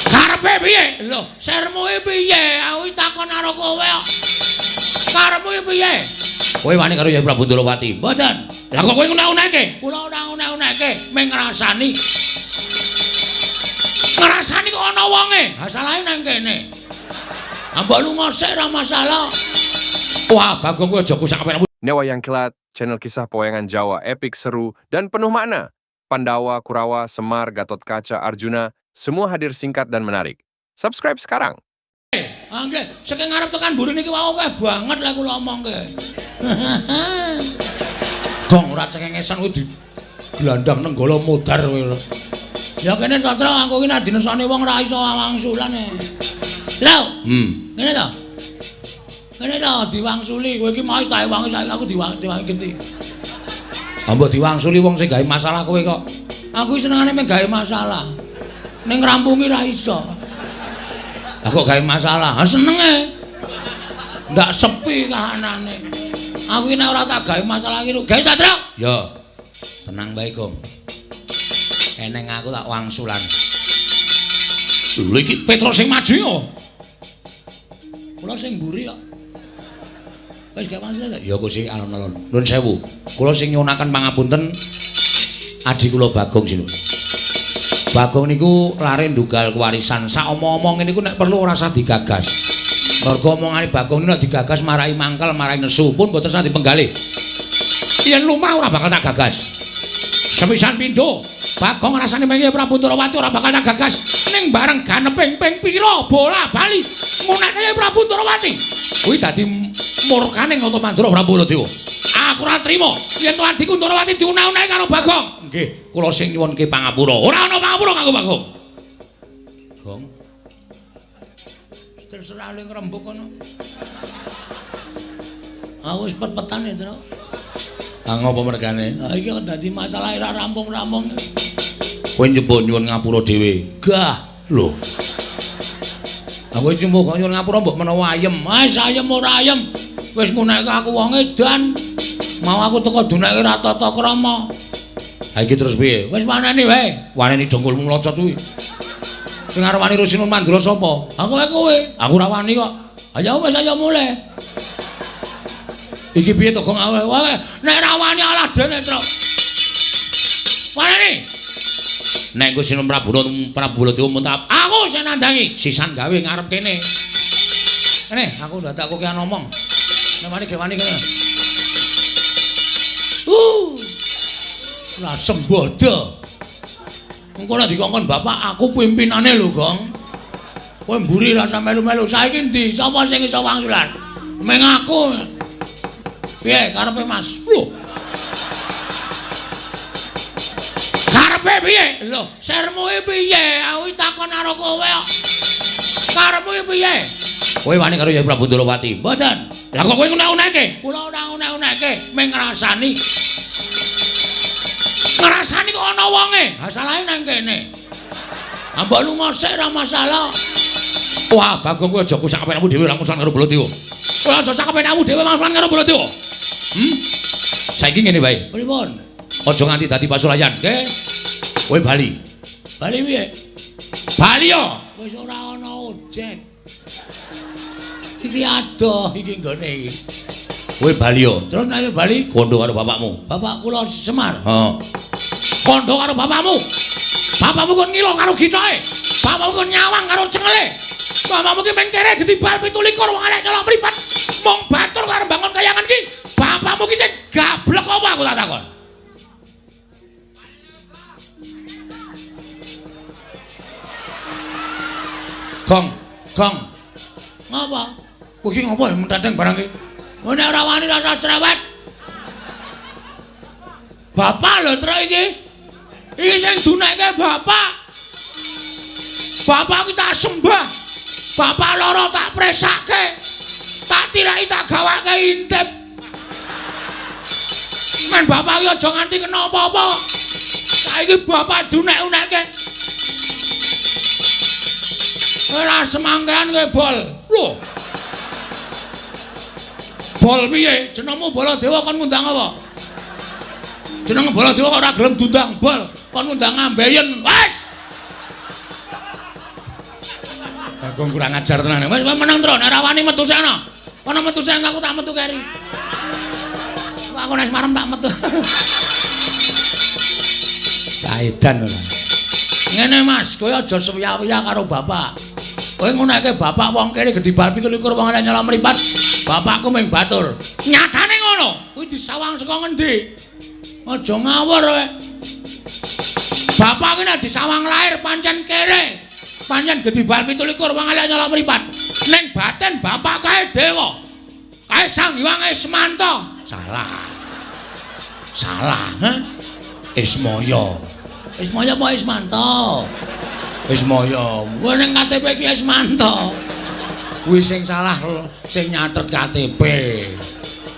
Karepe piye? Lho, sermu piye? Aku takon karo kowe kok. Karepmu piye? Kowe wani karo Yai Prabu Ndorowati? Mboten. Lah kok kowe ngunek-unekke? Kula ora ngunek-unekke, mung ngrasani. Ngrasani kok ana wonge. Ha salahe nang kene. Mbok lunga sik ora masalah. Wah, Bagong kowe aja kusak apik. Ini Wayang Kilat, channel kisah pewayangan Jawa epik, seru, dan penuh makna. Pandawa, Kurawa, Semar, Gatot Kaca, Arjuna, semua hadir singkat dan menarik. Subscribe sekarang. Nggih, saking ngarep tekan mburi niki wae akeh banget lek kula omongke. Gong ora cengengesan kuwi dilandang nenggala modar kowe. Ya kene Satra aku iki nek dinesani wong ora iso wangsulan e. Lho, ngene to. Ngene to diwangsuli kowe iki mau tak wangi saiki aku diwangi genti. Mbok diwangsuli wong sing gawe masalah kowe kok. Aku senengane mung gawe masalah. Ning ngrampungi ra iso. Aku gawe masalah, senenge. Ndak sepi kahanane. Aku nek ora tak gawe masalah iki, gawe Satra. Ya. Tenang bae, Gong. Eneng aku tak wangsulan. Lho iki Petro sing maju yo. Kula sing mburi kok. Wis gawe masalah. Ya aku sing alon-alon. Nuwun sewu. Kula sing nyuwunaken pangapunten adi kula Bagong sinu. Bagong niku lare ndunggal kewarisan. Sak omong-omong niku nek perlu ora usah digagas. Mergo omongane Bagong niku nek digagas marai mangkel, marai nesu pun mboten usah dipenggalih. Yen lumrah ora bakal tak gagas. Semisan pindho, Bagong rasane mengi Prabu Ndorowati ora bakal tak gagas. Ning bareng ganeping ping pira bola bali nguneke Prabu Ndorowati. Kuwi dadi murkane Ngata Mandura Prabu Baladewa. Aku ora trima yen to adhiku Ndorowati diunah-unahi karo Bagong. Nggih, kula sing nyuwunke pangapura. Ora ana pangapura kanggo Bagong. Gong. Terserah ling rembug kono. Aku wis pet-petan ya, Tru. Ah ngopo mergane? Ha iki kok dadi masalah ora rampung-rampung. Kowe njebuk nyuwun ngapura dhewe. Gah, lho. Aku njebuk nyuwun ngapura mbok menawa ayem. Wis ayem ora ayem. Wis ngunekke aku wong edan. Mau aku teko dunake ra tata krama. Ha iki terus piye? Wis waneni wae. Waneni dongkulmu mlocot kuwi. Sing arep wani Rusinun Mandura sapa? Aku kowe. Aku ora wani kok. Ayo wis ayo mulai. Iki piye to Gong awake? Wae nek ra wani alah dene, Tru. Waneni. Nek Gusti Prabu Baladewa muntap, aku sing nandangi. Sisan gawe ngarep kene. Kene, aku ndak tak kokean omong. Nek wani ge wani kene. Lah sembodo. Engko nek dikongkon bapak aku pimpinane lho, Gong. Kowe mburi rasa melu-melu. Saiki ndi? Sapa sing iso wangsulan? Meng aku. Piye karepe Mas? Lho. Karepe piye? Lho, sermu piye? Aku takon karo kowe kok. Karepmu piye? Kowe wani karo Yai Prabu Ndorowati? Mboten. Lah kok kowe ngunek-unekke? Kula ora ngunek-unekke, mung ngrasani. Ngrasani kok ana wonge. Ha salahe nang kene. Mbok lunga sik ora masalah. Wah, Bagong kowe aja kusak apenakmu dhewe langsung karo Baladewa. Kowe aja sak apenakmu dhewe langsung karo Baladewa. Saiki ngene wae. Pripun? Aja nganti dadi pasulayan, nggih. Kowe bali. Bali piye? Bali yo. Wis ora ana ojek. Iki adoh iki nggone iki. Kowe bali yo. Terus nek bali kondo karo bapakmu. Bapak kula Semar. Heeh. Kondo karo bapakmu. Bapakmu kon ngilo karo gitoke. Bapakmu kon nyawang karo cengele. Bapakmu ki meng kere gedibal 17 wong elek nyolong mripat. Mong batur karo bangun kayangan ki. Bapakmu ki sing gablek apa aku tak takon. Gong. Ngapa? Kowe iki ngopo mentadeng barang iki? Nek ora wani rasa cerewet. Bapak lho Tru iki. Iki sing dunekke bapak. Bapak ki tak sembah. Bapak loro tak presake. Tak tirai tak gawake intip. Men bapak ki aja nganti kena apa-apa. Saiki bapak dunek-unekke. Ora semangkean kowe bol. Lho. Bol piye? Jenengmu Baladewa kon ngundang apa? Jeneng Baladewa kok ora gelem diundang bol, kon ngundang ambeien. Wes. Bagong kurang ajar tenan. Wis meneng tro, nek ra wani metu sik ana. Ana metu sik aku tak metu keri. Aku nek marem tak metu. Saedan ora. Ngene Mas, kowe aja suwiya-wiya karo bapak. Kowe nguneke bapak wong kene gedhi bal 17 wong ana nyala mripat. Bapakku ming batur. Nyatane ngono. Kuwi disawang saka ngendi? Aja ngawur kowe. Bapak ki nek disawang lahir pancen kere. Pancen gedhi bal 17 wong ala nyala mripat. Ning batin bapak kae dewa. Kae Sang Hyang Ismanta. Salah. Salah, ha? Ismaya. Ismaya apa Ismanta? Ismaya. Kowe ning KTP ki Ismanta. Kuwi sing salah sing nyatet KTP.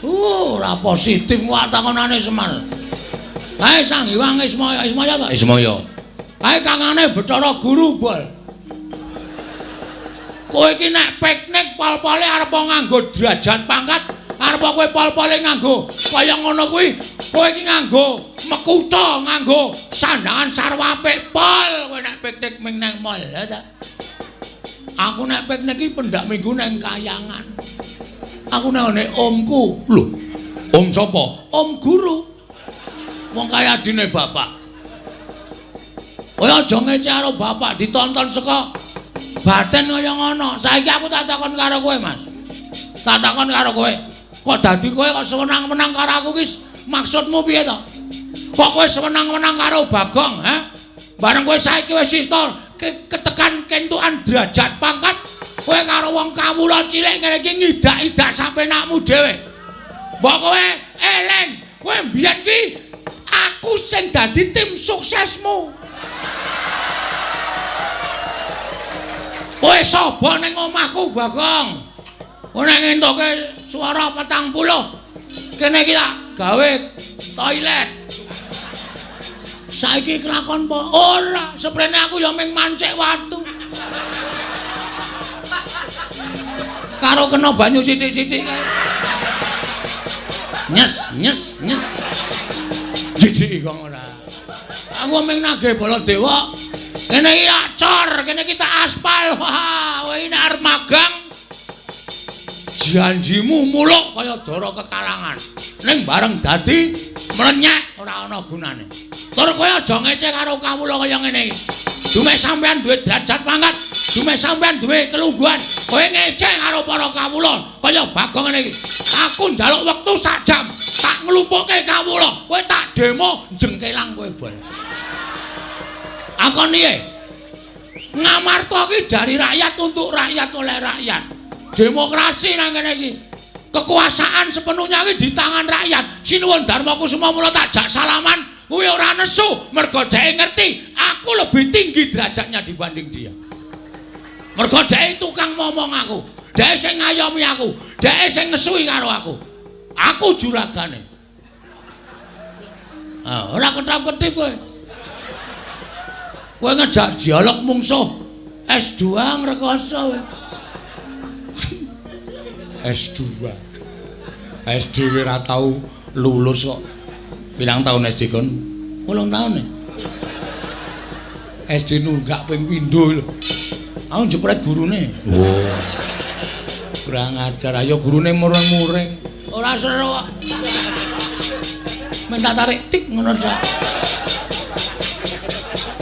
Ora positif wae takonane Semar. Kae Sang Hyang Ismaya, Ismaya ta? Ismaya. Kae kangane Bathara Guru bol. Kowe iki nek piknik pol-pole arep nganggo derajat pangkat, arep kowe pol-pole nganggo kaya ngono kuwi, kowe iki nganggo mekutha, nganggo sandangan sarwa apik pol kowe nek piknik ming nang mall, ya ta? Aku nek piknik iki pendak minggu nang kayangan. Aku nang ngene omku. Lho, om sapa? Om guru. Wong kaya adine bapak. Kowe aja ngece karo bapak ditonton saka batin kaya ngono. Saiki aku tak takon karo kowe, Mas. Tak takon karo kowe. Kok dadi kowe kok seneng-menang karo aku ki maksudmu piye to? Kok kowe seneng-menang karo Bagong, ha? Bareng kowe saiki wis istol ketekan kentukan derajat pangkat, kowe karo wong kawula cilik ngene iki ngidak-idak sampe nakmu dhewe. Mbok kowe eling, kowe mbiyen ki aku sing dadi tim suksesmu. Kowe sapa ning omahku, Bagong? Kowe nek ngentuke swara 40. Kene iki tak gawe toilet. Saiki kelakon apa? Ora, seprene aku ya ming mancik watu. Karo kena banyu sithik-sithik kae. Nyes. Jijik kok ora. Aku ming nagih Baladewa. Kene iki acor, kene iki tak aspal. Wah, kowe nek arep magang janjimu muluk kaya dara kekalangan. Ning bareng dadi mlenyek ora ana gunane. Tur kowe aja ngece karo kawula kaya ngene iki. Dume sampean duwe derajat pangkat, dume sampean duwe kelungguhan. Kowe ngece karo para kawula kaya Bagong ngene iki. Aku njaluk wektu sak jam, tak nglumpukke kawula. Kowe tak demo jengkelang kowe bol. Akon piye? Ngamarta ki dari rakyat untuk rakyat oleh rakyat. Demokrasi nang kene iki. Kekuasaan sepenuhnya iki di tangan rakyat. Sinuwun Darmakusuma mula tak jak salaman kuwi ora nesu mergo dhek ngerti aku lebih tinggi derajatnya dibanding dia. Mergo dhek tukang ngomong aku, dhek sing ngayomi aku, dhek sing ngesui karo aku. Aku juragane. Ah, ora ketap-ketip kowe. Kowe ngejak dialog mungsuh S2 ngrekoso kowe. S2. SD ora tau lulus kok. Pirang tahun SD kon? 8 tahun ya? SD nunggak ping pindho lho. Aku jepret gurune. Oh. Kurang ajar ayo gurune muring-muring. Ora seru kok. Minta tarik tik ngono sak.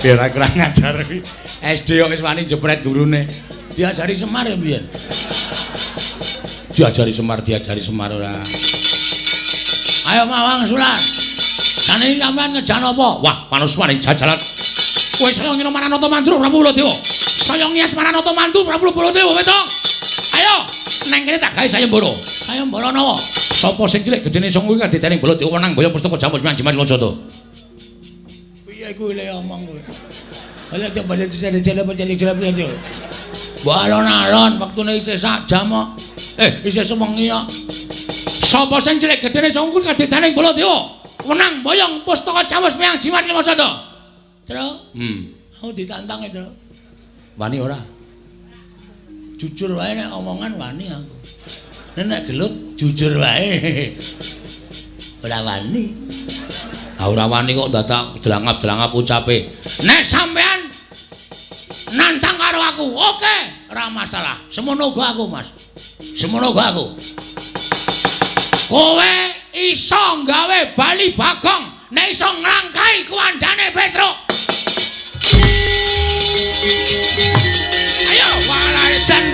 Biar kurang ajar iki. SD kok wis wani jepret gurune. Diajari Semar ya mbiyen. Diajari Semar ora. Ayo Mawang Sulan. Jane sampean ngejan apa? Wah, panuswaning jajalan. Kowe saya ngino Maranata Mandur Prabu Baladewa. Saya ngias Maranata Mandur Prabu Baladewa weto. Ayo, neng kene tak gawe sayembara. Sayembara napa? Sapa sing cilik gedene sing kuwi kaditening Baladewa nang boyo pustaka jamus Jimat Lojoto. Piye kuwi le omong kowe? Ala tak balik cele-cele berjeli-jeli. Balon-alon wektune isih sak jam kok. Isih sewengi kok. Sapa sing cilik gedene sing kuwi kaditening Baladewa? Wenang boyong pustaka jamus Miang Jimat Lojoto. Tru? Aku ditantang itu. Wani ora? Jujur wae nek omongan wani aku. Nek gelut jujur wae. Ora wani. Ora wani kok dadak delangap-delangap ucape. Nek sampean nantang karo aku. Oke, ora masalah. Semono uga aku, Mas. Semono uga aku. Kowe iso gawe bali Bagong, nek iso nglangkai kuandane Petro. Ayo, walarisan.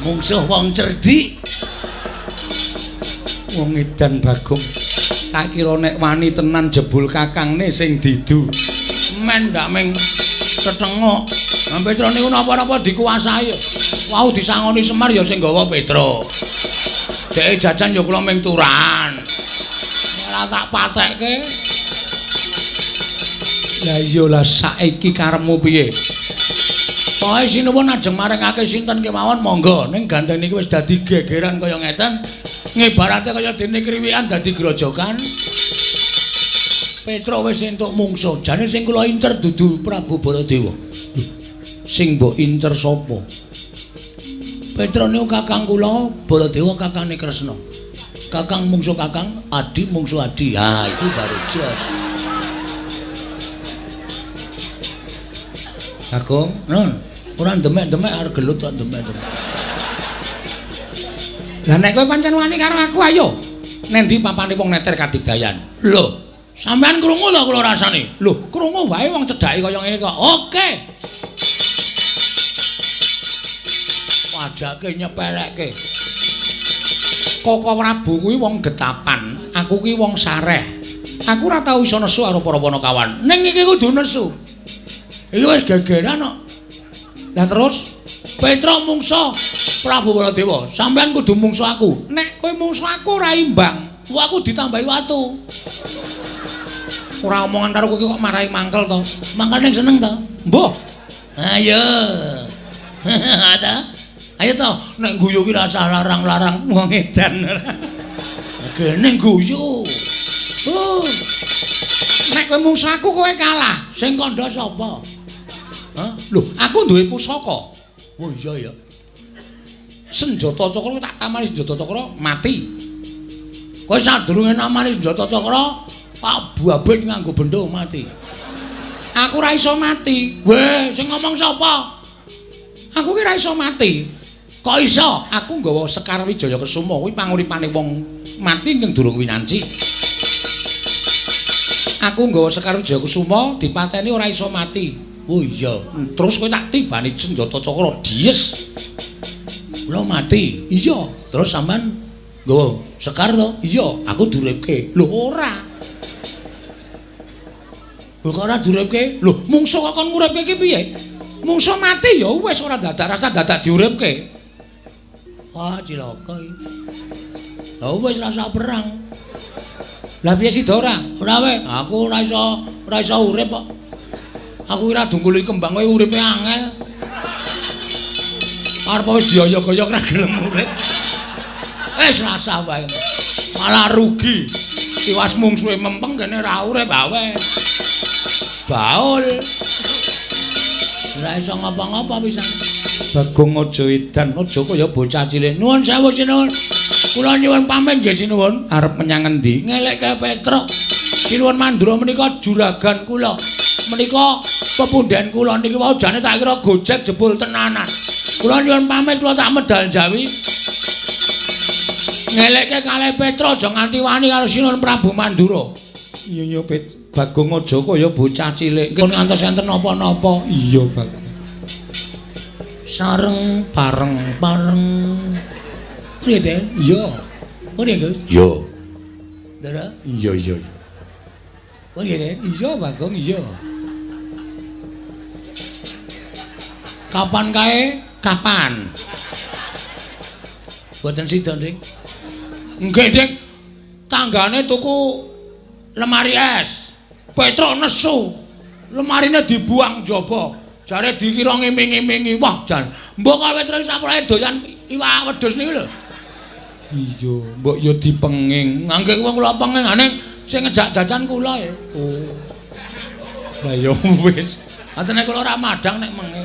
Mungsuh wong cerdik. Wong edan Bagong. Tak kira nek wani tenan jebul kakangne sing didu. Men ndak meng ketengok. Nah, Petro niku napa-napa dikuasai. Wau disangoni Semar ya sing gawa Petro. Dek jajan ya kula ming turan. Ora tak patekke. Lah iya lah saiki karepmu piye? Pokoke sinuwun ajeng maringake sinten kemawon monggo ning gandeng niki wis dadi gegeran kaya ngeten. Ngibarate kaya dene kriwikan dadi grojokan. Petro wis entuk mungsuh. Jane sing kula incer dudu Prabu Baladewa. Sing mbok incer sapa? Petro niku kakang kula, Baladewa kakangane Kresna. Kakang mungsuh kakang, Adi mungsuh Adi. Ha, itu baru jos. Bagong, nun, ora demek-demek arep gelut kok demek-demek. Lah nek kowe pancen wani karo aku ayo. Nendi papane wong neter kadigdayan. Lho, sampean krungu lho kula rasane. Lho, krungu wae wong cedhake kaya ngene kok. Oke. Wajake nyepelekke. Koko Prabu kuwi wong getapan, aku kuwi wong sareh. Aku ora tau iso nesu karo para Panakawan. Ning iki kudu nesu. Iki wis gegeran kok. Lah terus Petro mungsuh Prabu Baladewa, sampean kudu mungsuh aku. Nek kowe mungsuh aku ora imbang, aku ditambahi watu. Ora omongan karo kowe kok marahi mangkel to. Mangkel ning seneng to? Mbah. Ayo. Ada. Ayo to, nek guyu ki rasa larang-larang wong edan. Kene guyu. Nek kowe mungsuh aku kowe kalah, sing kandha sapa? Hah? Lho, aku duwe pusaka. Oh iya ya. Senjata cakra tak tamani senjata cakra mati. Kowe sadurunge namani senjata cakra tak babet nganggo benda mati. Aku ora iso mati. Weh, sing ngomong sapa? Aku ki ora iso mati. Kok iso? Aku nggawa Sekar Wijaya Kesuma kuwi panguripane wong mati ning durung winanci. Aku nggawa Sekar Wijaya Kesuma dipateni ora iso mati. Oh iya, terus kowe tak tibani senjata cakra dies. Lho mati. Iya, terus sampean nggawa Sekar to? Iya, aku duripke. Lho ora. Lho kok ora duripke? Lho mungsuh kok kon nguripke ki piye? Mungsuh mati ya wis ora dadak rasa dadak diuripke. Wah, cilaka iki. Lah wis rasa perang. Lah piye sida ora? Ora wae, aku ora iso urip kok. Aku kira dungkuli kembang kowe uripe angel. Arep wis dioyok-oyok ra gelem urip. Wis rasa wae. Malah rugi. Iwas mungsuhe mempeng kene ra urip awe. Baul. Ora iso ngapa-ngapa pisan. Bagong aja edan, aja kaya bocah cilik. Nuwun sewu sinuwun. Kula nyuwun pamit nggih sinuwun. Arep menyang endi? Ngelekke Petro. Sinuwun Mandura menika juragan kula. Menika pepundhen kula niki wau jane tak kira gojek jebul tenanan. Kula nyuwun pamit kula tak medal jawi. Ngelekke kalih Petro aja nganti wani karo Sinuwun Prabu Mandura. Iya Bagong aja kaya bocah cilik. Kon ngantos enten napa-napa. Iya Bagong. Sareng pareng-pareng. Piye, Den? Iya. Piye, Gus? Iya. Dara? Iya. Piye, Den? Iya, Bagong, iya. Kapan kae? Kapan? Boten sida, Dik. Nggih, Dik. Tanggane tuku lemari es. Petro nesu. Lemarine dibuang jaba. Jare dikira ngiming-imingi. Wah, jan. Mbok kowe terus sapurae doyan iwak wedhus niku lho. Iya, mbok ya dipenging. Ngangge wong kula penging, ning sing ngejak jajan kula ya. Oh. Lah ya wis. Atene kula ora madhang nek mengke.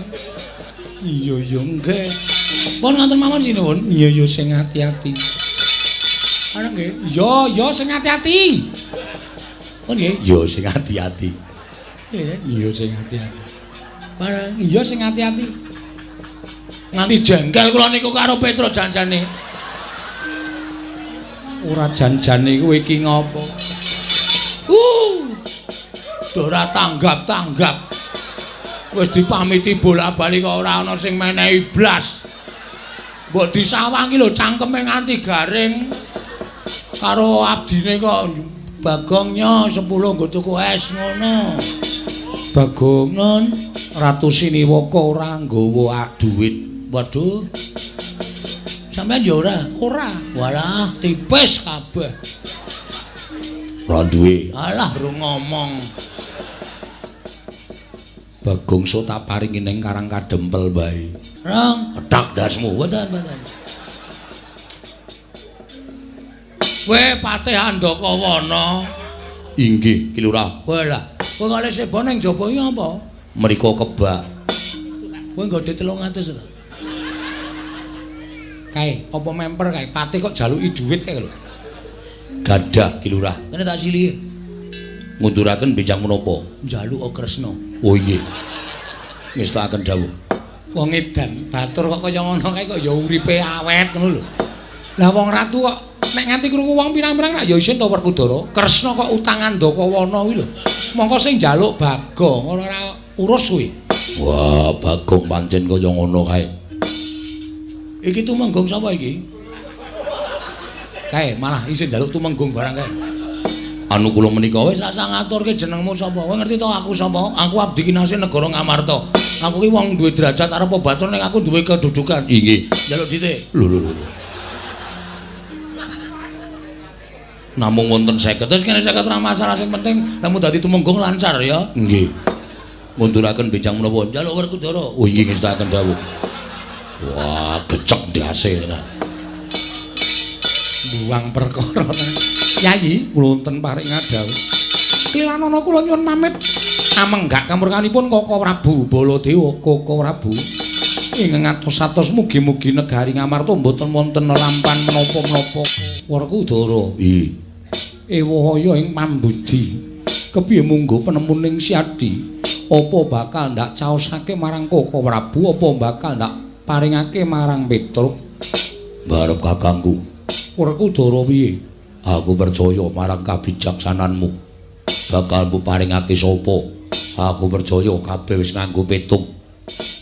Iya ya nggih. Pun ngoten mawon sinuwun. Iya sing ati-ati. Ana nggih. Iya sing ati-ati. Pun nggih. Iya sing ati-ati. Iya sing ati-ati. Barang iya sing ati-ati. Nganti jengkel kula niku karo Petro janjane. Ora janjane kowe iki ngopo? Ora tanggap-tanggap. Wis dipamiti bolak-balik kok ora ana sing menehi blas. Mbok disawangi lho cangkeme nganti garing. Karo abdine kok Bagongnya 10 nggo tuku es ngono. Bagong nun Ratu Siniwaka ora nggawa dhuwit. Waduh. Sampeyan ya ora. Walah tipis kabeh. Ora duwe. Alah ru ngomong. Bagong so tak paringi ning Karang Kadempel bae. Rang, kedak dasmu. Mboten. Kowe Patih Andakawana. Inggih, Ki Lurah. Walah, kowe kok lek sebo ning jaba iki apa? Mriko kebak. Kowe nggodhe 300 lho. Kae, apa memper kae? Patih kok jaluki dhuwit kae lho. Gadah, Ki Lurah. Kene tak silih. Ngunduraken benjang menapa? Njaluk Kresna. Oh iya. Ngestakaken dawuh. Wong edan, batur kok kaya ngono kae kok ya uripe awet ngono lho. Lah wong ratu kok nek nganti krungu wong pirang-pirang ra ya isin to Werkudara. Kresna kok utangan Ndakawana kuwi lho. Mongko sing njaluk Bagong ora urus kuwi. Wah, Bagong pancen kaya ngono kae. Iki tumenggung sapa iki? Kae malah isin njaluk tumenggung barang kae. Anu kula menika wis sak ngaturke jenengmu sapa? Kowe ngerti to aku sapa? Aku abdi kinasih negara Ngamarta. Aku ki wong duwe derajat arep batur ning aku duwe kedudukan. Nggih. Njaluk dite. Lho. Namung wonten 50. Terus kene 50 ra masalah sing penting lamun dadi tumenggung lancar ya. Nggih. Munduraken benjang menapa? Njaluk Werkudara. Oh nggih ngestakaken dawuh. Wah, gecek ndase. Buang perkara. Yayi, kula wonten paring ngadhawuh. Kliranana kula nyuwun pamit. Amenggak kamurkanipun Koko Prabu Baladewa, Koko Prabu. Ing ngatos-atos mugi-mugi negari Ngamarta mboten wonten lampan menapa-menapa. Werkudara. Nggih. Ewahaya ing pambudi. Kepiye munggo penemuning Siadi? Apa bakal ndak caosake marang Koko Prabu apa bakal ndak paringake marang Petruk? Barep kakangku. Werkudara piye? Aku percaya marang kabijaksananmu. Bakal mbok paringake sapa? Aku percaya kabeh wis nganggo petung.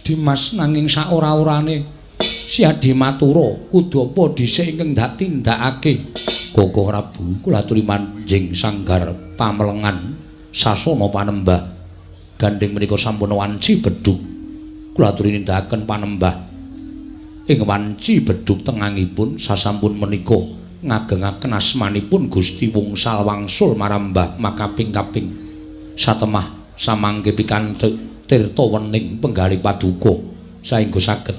Dimas nanging sak ora-orane Siadi matura kudu apa dhisik ingkang ndak tindakake. Koko Prabu kula aturi manjing sanggar pamelengan sasana panembah. Gandeng menika sampun wanci bedhug. Kula aturi nindakaken panembah. Ing wanci bedhug tengangipun sasampun menika ngagengaken asmanipun Gusti Wungsal Wangsul marambah makaping-kaping satemah samangke pikantuk tirta wening penggali paduka saengga saged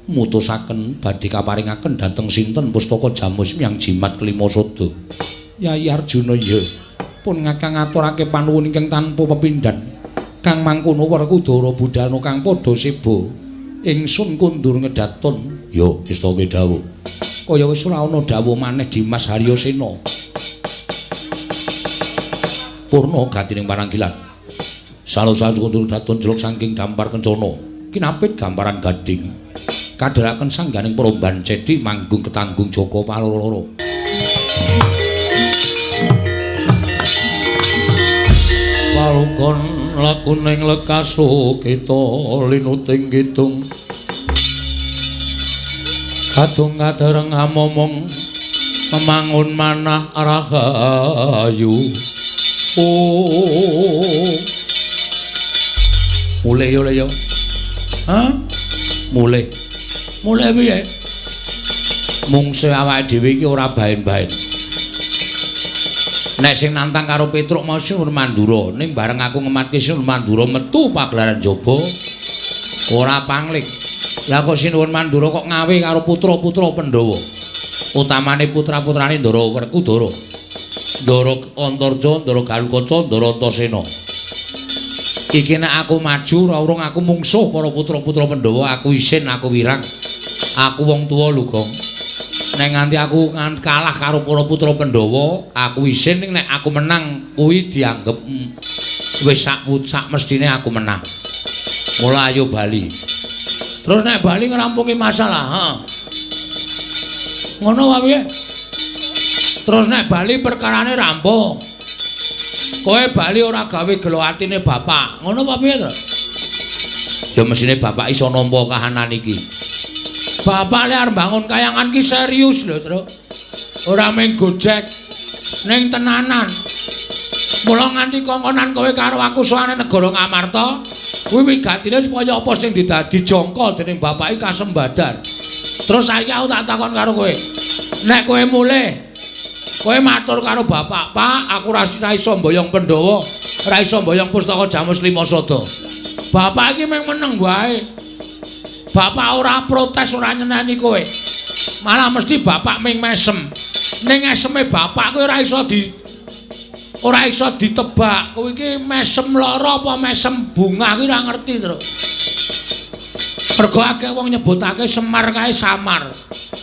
mutusaken badhe kaparingaken dhateng sinten pustaka Jamus Myang Jimat Kelima Sada. Yayi Arjuna ya pun ngakang ngaturake panuwun ingkang tanpa pepindhan. Kang mangkono Werkudara budalna kang padha seba ingsun kundur ngedaton ya istake dawuh. Kaya wis ora ana dawuh maneh Dimas Haryasena. Purna gatining paranggilan. Salus-salus kundur daton jeluk saking dampar kencana. Kinapit gamparan gading. Kadharaken sangganing peromban cedhik manggung ketanggung Jaka Paloro. Walukon lakuning lekaso kita linuting kidung. Kadung kadereng amomong memangun manah rahayu. Mulai yo. Hah? Mulai piye? Mungsuh awake dhewe iki ora baen-baen. Nek sing nantang karo Petruk mau Sinur Mandura, ning bareng aku ngematke Sinur Mandura metu pagelaran jaba ora pangling. Lah kok Sinuwun Mandura kok ngawe karo putra-putra Pandhawa. Utamane putra-putrane Ndara Werkudara. Ndara Antarja, Ndara Galukaca, Ndara Antasena. Iki nek aku maju ora urung aku mungsuh para putra-putra Pandhawa, aku isin, aku wirang. Aku wong tuwa lho, Gong. Nek nganti aku kalah karo para putra Pandhawa, aku isin nek aku menang kuwi dianggep wis sak mestine aku menang. Mula ayo bali. Terus nek bali ngrampungi masalah, ha. Ngono wae. Terus nek bali perkarane rampung. Kowe bali ora gawe gelo atine bapak. Ngono apa piye, Tru? Ya mesine bapak iso nampa kahanan iki. Bapak le arep bangun kayangan ki serius lho, Tru. Ora mung gojek ning tenanan. Mula nganti kongkonan kowe karo aku sowane negara Ngamarta, kuwi wigatine supaya apa sing dijangka dening bapake kasembadan. Terus saiki aku tak takon karo kowe. Nek kowe mulih kowe matur karo bapak, "Pak, aku ra iso mboyong Pandhawa, ra iso mboyong Pustaka Jamus Lima Sada." Bapak iki mung meneng wae. Bapak ora protes, ora nyeneni kowe. Malah mesti bapak mung mesem. Ning eseme bapak kowe ora iso ditebak. Kowe iki mesem lara apa mesem bunga iki ora ngerti, Tru. Mergo akeh wong nyebutake Semar kae samar.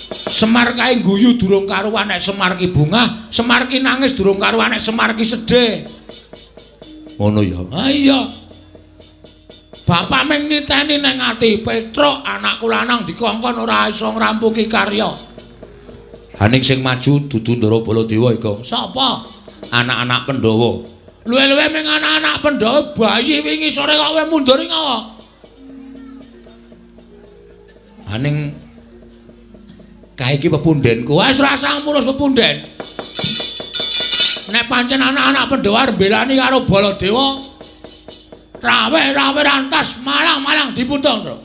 Semar kae guyu durung karuan nek Semar ki bungah, Semar ki nangis durung karuan nek Semar ki sedih. Ngono ya. Ha iya. Bapak mung niteni ning ati, Petruk anakku lanang dikongkon ora iso ngrampungi karya. Haning sing maju dudu Ndara Baladewa iki. Sapa? Anak-anak Pandhawa. Luwe-luwe mung anak-anak Pandhawa bayi wingi sore kok kowe mundur ngopo? Haning kae iki pepundhenku. Wis rasa ngurus pepundhen. Nek pancen anak-anak Pandhawa mbelani karo Baladewa, rawe rantas malang diputung, Tru.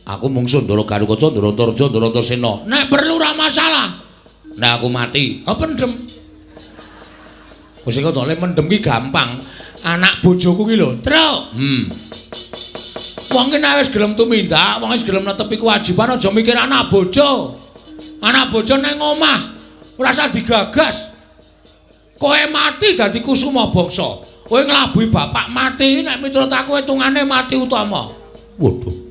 Aku mungsuh Ndara Garukaca, Ndara Antareja, Ndara Antasena. Nek perlu ora masalah. Nek aku mati, pendem. Wis kok to mendem ki gampang. Anak bojoku ki lho, Tru. Wong ki nek wis gelem tumindak, wong wis gelem netepi kewajiban aja mikir anak bojo. Anak bojo nang omah, ora usah digagas. Kowe mati dadi kusuma bangsa. Kowe nglabuhi bapak mati, nek miturut aku hitungane mati utama. Waduh.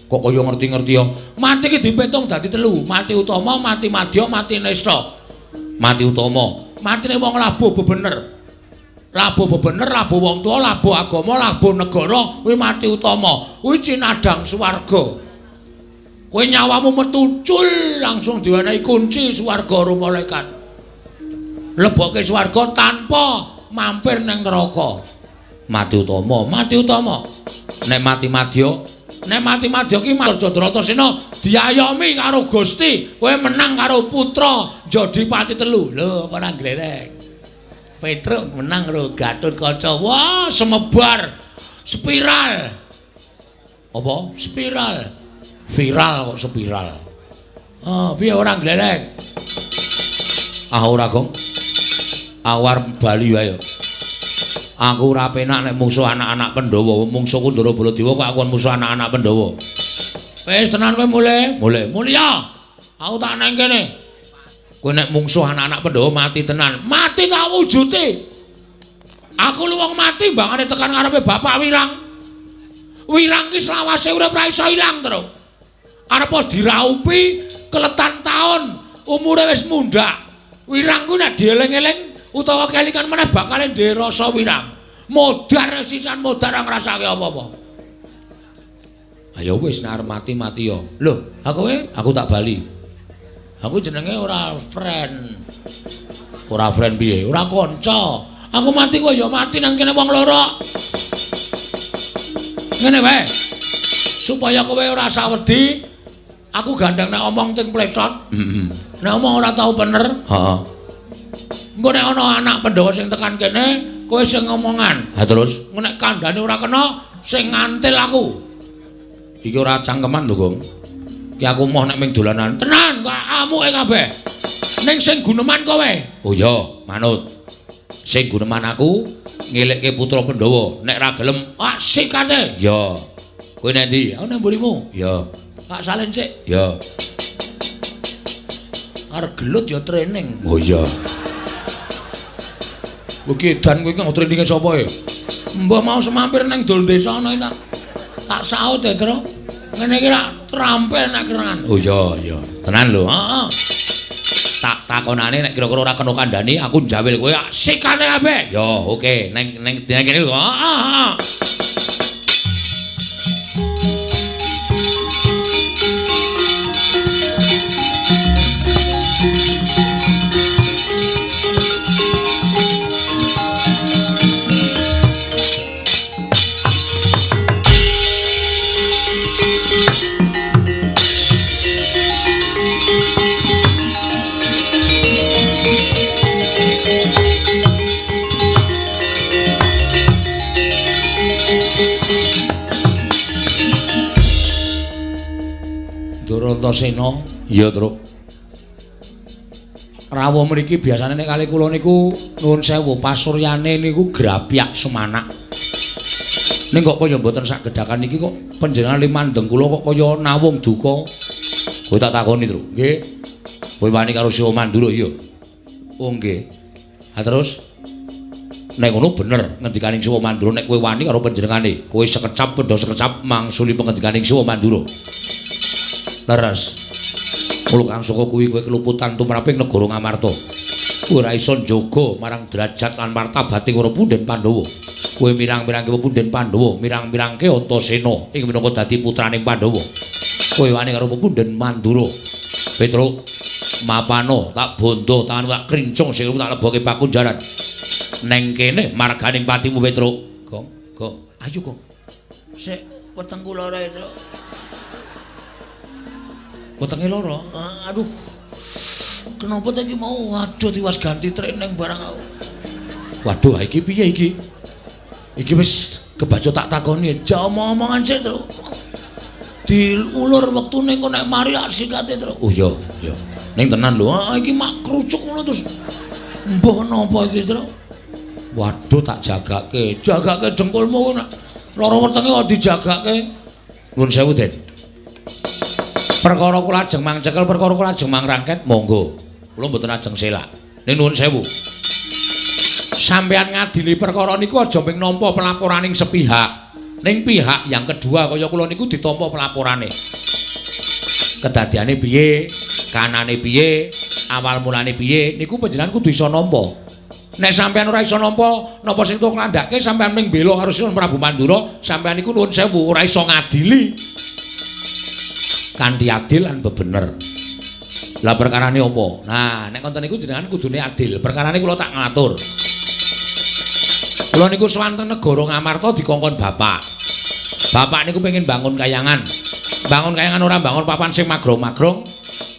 Kok kaya ngerti-ngerti ya. Mati ki dipitung dadi 3. Mati utama, mati madya, mati nesta. Mati utama, matine wong labuh bebener. Labuh bebener, labuh wong tua, labuh agama, labuh negara, kuwi mati utama. Kuwi cinadang swarga. Kowe nyawamu metu cul langsung diwenehi kunci swarga karo malaikat. Lebokke swarga tanpa mampir ning neraka. Mati utama, mati utama. Nek mati madya ki Antareja Antasena diayomi karo Gusti, kowe menang karo putra Jodipati 3. Lho, ora glelek. Petruk menang karo Gatotkaca. Wah, semebar spiral. Apa? Spiral. Viral kok spiral. Oh, piye ora glelek? Ah ora, Gong. Awar bali wae. Aku ora penak nek musuh anak-anak Pandhawa. Mungsuhku Ndara Baladewa kok aku musuh anak-anak Pandhawa. Wis tenan kowe mulih. Mulya. Aku tak nang kene. Kowe nek mungsuh anak-anak Pandhawa mati tenan. Mati tak wujude. Aku lu wong mati mbangane tekan ngarepe Bapak Wirang. Wirang ki selawase urip ra iso ilang, Tru. Arep diraupi keletan taun, umure wis mundhak. Wirang ku nek dieling-eling utawa kelingan meneh bakal ndhe rasa wirang. Modar sisan modar ora ngrasake apa-apa. Ayo wis nek arep mati yo. Lho, aku tak bali. Aku jenenge ora friend. Ora friend piye? Ora kanca. Aku mati kok ya mati nang kene wong loro. Ngene wae. Supaya kowe ora sawedi, aku gandeng nek omong ting pletot. Nek omong ora tau bener. Heeh. Engko nek ana anak Pandhawa sing tekan kene, kowe sing ngomongan. Ha terus nek kandhane ora kena, sing ngantil aku. Iki ora cangkeman lho, Gong. Ki aku moh nek ming dolanan. Tenan, kok amuke kabeh. Ning sing guneman kowe. Oh iya, manut. Sing guneman aku ngelekke putra Pandhawa. Nek ra gelem, asik kate. Ya. Kowe nek ndi? Aku nang mburimu. Ya. Tak salin sik. Ya. Arep gelut ya training. Oh iya. Kowe ki edan kowe ki traininge sapa e? Mbah mau semampir ning dol desa ana iki tak saut ya, Tru. Ngene iki rak trampil nek kerengan. Oh iya. Tenan lho, heeh. Tak takonane nek kira-kira ora kena kandhani aku njawil kowe sikane apik. Yo, oke. Ning dina kene lho. Heeh. Antasena, iya, Truk. Rawuh mriki biasane nek kali kula niku nuwun sewu pasuryane niku grapyak semanak. Ning kok kaya mboten sak gedhakan iki kok panjenengan limandeng kula kok kaya nawung duka. Kowe tak takoni, Truk. Nggih. Kowe wani karo Siwa Mandura iya? Oh, nggih. Ha terus nek ngono bener ngendikaning Siwa Mandura nek kowe wani karo panjenengane, kowe sekecap padha sekecap mangsuli pangendikaning Siwa Mandura. Leres. Mula kang saka kuwi kowe keluputan tumraping negara Ngamarta. Ora iso njaga marang derajat lan martabate para Punden Pandhawa. Kowe mirang-mirangke Punden Pandhawa, mirang-mirangke Antasena ing minangka dadi putraning Pandhawa. Kowe wani karo Punden Mandura. Petruk mapano tak bondo tangan tak krincung sing tak leboke pakunjaran. Neng kene marganing patimu Petruk. Gong. Ayo, Gong. Sik weteng kula ora, Truk. Wetenge loro. Aduh. Kenapa ta iki mau? Waduh tiwas ganti training barang aku. Waduh, iki piye iki? Iki wis kebaca tak takoni. Ja omong-omongan sik, Truk. Diulur wektune engko nek mari sikate, Truk. Oh iya. Ning tenan lho. Iki mak krucuk ngono terus. Mbah napa iki, Truk? Waduh tak jagake. Jagake dengkulmu nek lara wetenge kok dijagake. Nuwun sewu, Den. Perkara kula ajeng mangcekel, perkara kula ajeng mangrangket, monggo. Kula mboten ajeng selak. Ning nuwun sewu. Sampeyan ngadili perkara niku aja ming nampa pelaporaning sepihak. Ning pihak yang kedua kaya kula niku ditampa pelaporane. Kedadiane piye? Kanane piye? Awal mulane piye? Niku panjenengan kudu iso nampa. Nek sampeyan ora iso nampa, napa sing tok nglandhake sampeyan ming bela karo Sinuwun Prabu Mandura, sampeyan niku nuwun sewu ora iso ngadili. Kanthi adil lan bebener. Lah perkarane apa? Nah, nek konten niku jenengan kudune adil. Perkarane kula tak ngatur. Kula niku swanten negara Ngamarta dikongkon bapak. Bapak niku pengen bangun kayangan. Bangun kayangan ora bangun papan sing magrong-magrong,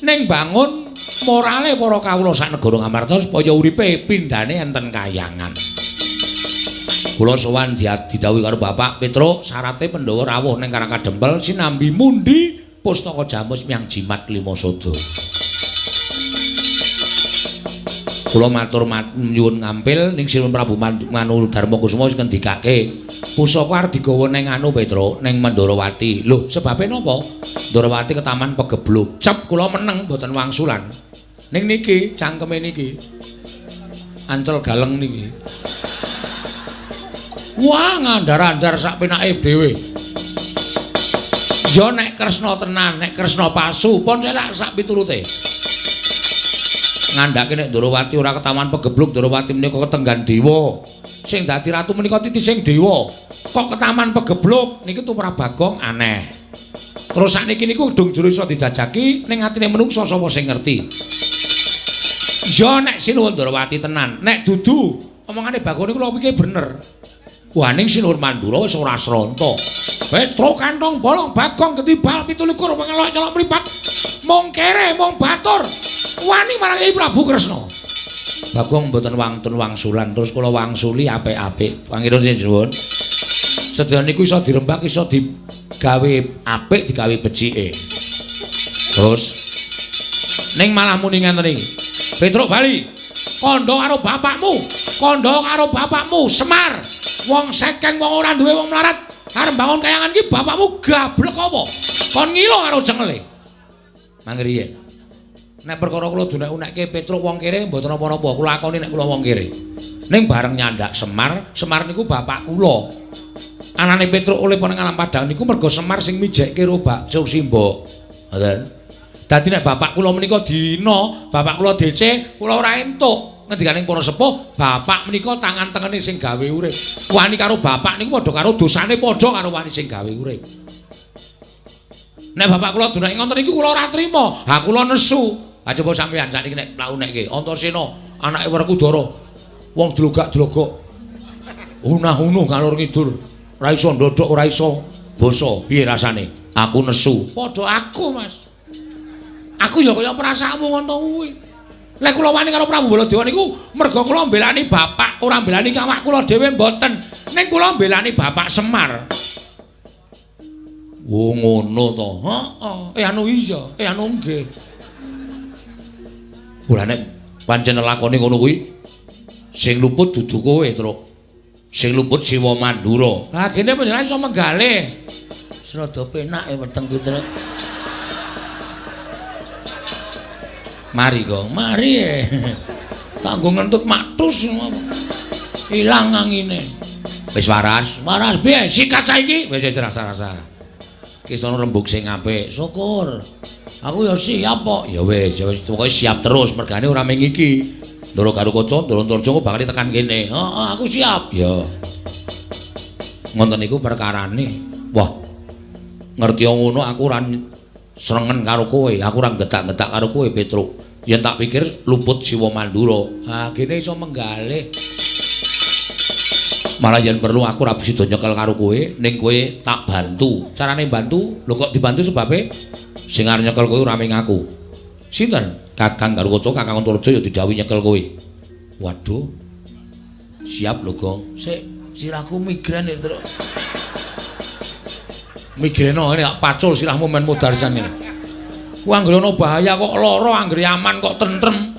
ning bangun morale para kawula sak negara Ngamarta supaya uripe pindhane enten kayangan. Kula sowan didhawuhi karo Bapak Petruk, syarate Pandhawa rawuh ning Karangkadempel sinambi mundi Pustaka Jamus Myang Jimat Klimasada. Kula matur nyuwun ngampil ning Sinuwun Prabu Manu Darmakusuma wis ngendikake pusaka arep digawa ning anu Petruk ning Mandarawati. Lho, sebabe napa? Mandarawati ketaman pegebluk. Cep kula meneng mboten wangsulan. Ning niki cangkeme niki. Ancel galeng niki. Wah, ngandar-andar sak penake dhewe. Ya nek Kresna tenan, nek Kresna palsu, pun celak sak piturute. Ngandhake nek Ndarawati ora ketaman pegebluk, Ndarawati menika ketenggan dewa. Sing dadi ratu menika titi sing dewa. Kok ketaman pegebluk niki tumrap Bagong aneh. Terus sakniki niku dung jero iso dijajaki ning atine menungsa sapa sing ngerti. Ya nek Sinuwun Ndarawati tenan, nek dudu omongane Bagong niku lho iki bener. Wah ning Sinuwun Mandura wis ora sranta. Petruk kantong bolong Bagong ketibal 17 pengelok-elok mripat. Mung kere mung batur. Wani marang Kyai Prabu Kresna. Bagong mboten wangtun wangsulan terus kula wangsuli apik-apik. Pangirun sinuwun. Sedaya niku iso dirembak iso digawe apik digawe becike. Terus ning malah muni ngenten iki. Petruk bali. Kandha karo bapakmu. Kandha karo bapakmu Semar. Wong sekeng wong ora duwe wong melarat. Arep bangun kayangan iki bapakmu gablek apa? Kon ngilo karo jengele. Mangriye. Nek perkara kula dunek-unekke Petruk wong kere mboten apa-apa, kula akoni nek kula wong kere. Ning bareng nyandak Semar, Semar niku bapak kula. Anane Petruk oleh penengalan Padang niku mergo Semar sing mijekke robak Sursimba. Ngoten. Dadi nek bapak kula menika dina, bapak kula DC, kula ora entuk. Ngendikaning para sepuh, bapak menika tangan tengene sing gawe urip. Wani karo bapak niku padha karo dosane padha karo wani sing gawe urip. Nek bapak kula dunake ngoten niku kula ora trima. Ha kula nesu. Ha coba sampeyan sakniki nek mlakunekke Antasena, anake Werkudara. Wong dlogak-dlogok. Unah-unuh ngalor ngidul. Ora iso ndodhok, ora iso basa. Piye rasane? Aku nesu. Padha aku, Mas. Aku ya kaya perasaanmu ngono kuwi. Lek kula wani karo Prabu Baladewa niku merga kula mbelani bapak, ora mbelani awak kula dhewe mboten. Ning kula mbelani Bapak Semar. Oh ngono to. Heeh. Anu iya, anu nggih. Ora nek pancen lakone ngono kuwi sing luput dudu kowe, Truk. Sing luput Siwa Mandura. Lah gene panjenengan iso menggalih. Rada penake weteng ki, Truk. Mari, Gong. Mari. Kanggo ngentut matus ilang angine. Wis waras. Waras piye? Sikat saiki. Wis rasa-rasa. Ki sono rembug sing apik. Syukur. Aku ya siap kok. Ya wis, pokoke siap terus mergane ora ming iki. Ndoro karo Kaca, Ndoro Antarja bakal tekan kene. Heeh, aku siap. Ya. Ngoten niku perkarane. Wah. Ngerti ngono aku ora srengen karo kowe, aku ora getak-getak karo kowe, Petruk. Yen tak pikir luput Siwa Mandura. Ha, kene iso menggalih. Malah yen perlu aku ora bisa nyekel karo kowe, ning kowe tak bantu. Carane bantu, lho kok dibantu sebabe sing arep nyekel kowe ora ming aku. Sinten? Kakang karo Kaca, Kakang Antarja ya didhawuhi nyekel kowe. Waduh. Siap lho, Gong. Sik, sirahku migren ya, Truk. Migreno ini tak pacul sirahmu men mudarisan ini. Ku anggere ana bahaya kok lara, anggere aman kok tentrem.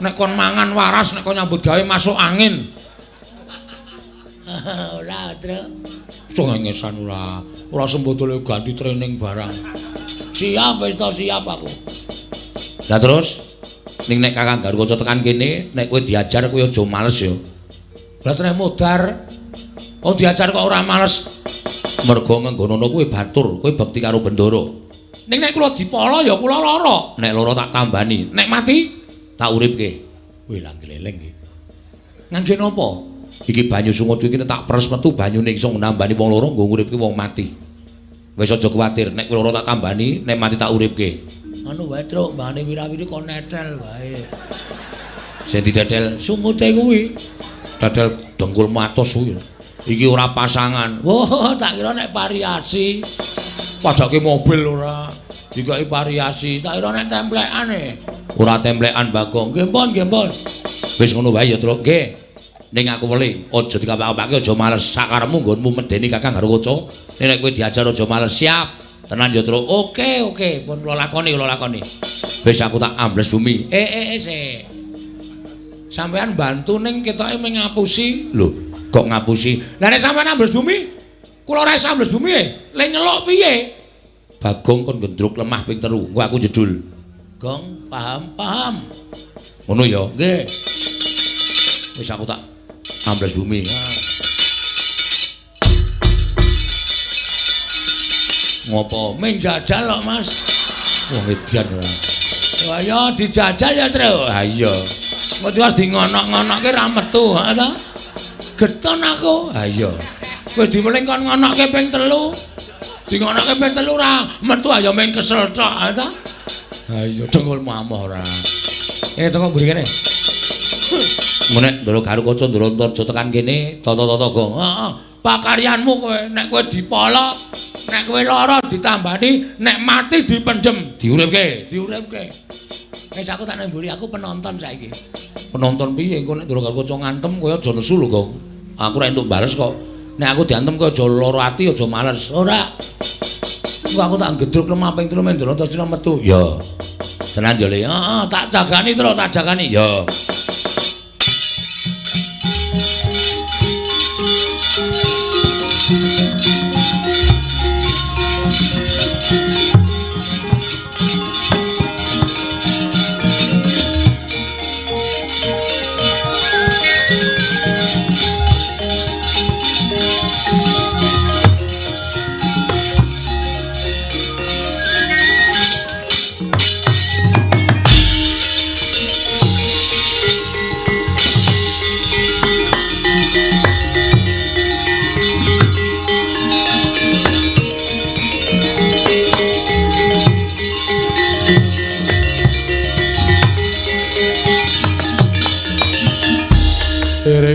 Nek kon mangan waras, nek kon nyambut gawe masuk angin. Ora, Truk. Cengengesan ora. Ora sembotole ganti training barang. Siap wis to, siap aku. Lah terus ning nek Kakang Garukaca tekan kene, nek kowe diajar kowe aja males ya. Lah trek modar. Oh diajar kok ora males. Mergo ngenggonono kowe batur, kowe bekti karo Bendara. Ning nek kula dipala ya kula lara. Nek lara tak tambani, nek mati tak uripke. Kowe lah gleleng iki. Ngangge napa? Iki banyu sungut iki tak peres metu banyune iso nambani wong lara nggo nguripke wong mati. Wis aja kuwatir, nek kowe lara tak tambani, nek mati tak uripke. Anu wae, Truk, mbane wirawiri kok netel wae. Sing didedel sungute kuwi. Dadel dengkulmu atos kuwi. Iki ora pasangan. Wah, tak kira nek variasi. Padake mobil ora. Dikai variasi. Tak kira nek templekane. Ora templekan, Bagong. Nggih, Pon, nggih, Pon. Wis ngono wae ya, Truk. Nggih. Ning aku weli, aja dikapak-kapake, aja males. Sakarepmu nggonmu medeni Kakang Garukaca. Nek kowe diajar aja males. Siap. Tenan ya, Truk. Oke. Pun kula lakoni. Wis aku tak ambles bumi. Sik. Sampeyan bantu ning ketoke mung ngapusi. Lho, kok ngapusi? Lah nek sampeyan ambles bumi, kula ora iso ambles bumi. Le nyeluk piye? Bagong kon gendruk lemah ping 3. Engko aku jedul. Gong, paham. Ngono ya? Nggih. Wis aku tak ambles bumi. Ngopo? Ming jajal kok, Mas. Wong edian ora. Wah ya dijajal ya, Tru. Ha iya. Kok wis di ngonok-ngonokke ra metu, ha ta? Geton aku. Ha iya. Wis dimeling kon ngonokke ping 3. Di ngonokke ping 3 ra metu ya ming kesel tok, ha ta? Ha iya, dengkulmu amoh ora. Tengok mburi kene. Menek Ndara Garukaca, Ndara Antarja tekan kene, tata-tata, Gong. Heeh. Pakaryanmu kowe, nek kowe dipala, nek kowe lara ditambani, nek mati dipendhem, diuripke. Wis aku tak nang mburi, aku penonton saiki. Penonton piye engko nek Ndara Garukaca ngantem kowe aja nesu lho, Gong. Aku ora entuk bales kok. Nek aku diantem kowe aja lara ati, aja males. Ora. Engko aku tak gedruk lemah ping 3 men Ndara Antarja metu. Ya. Tenan yo, Le. Heeh, tak jagani terus, tak jagani. Ya.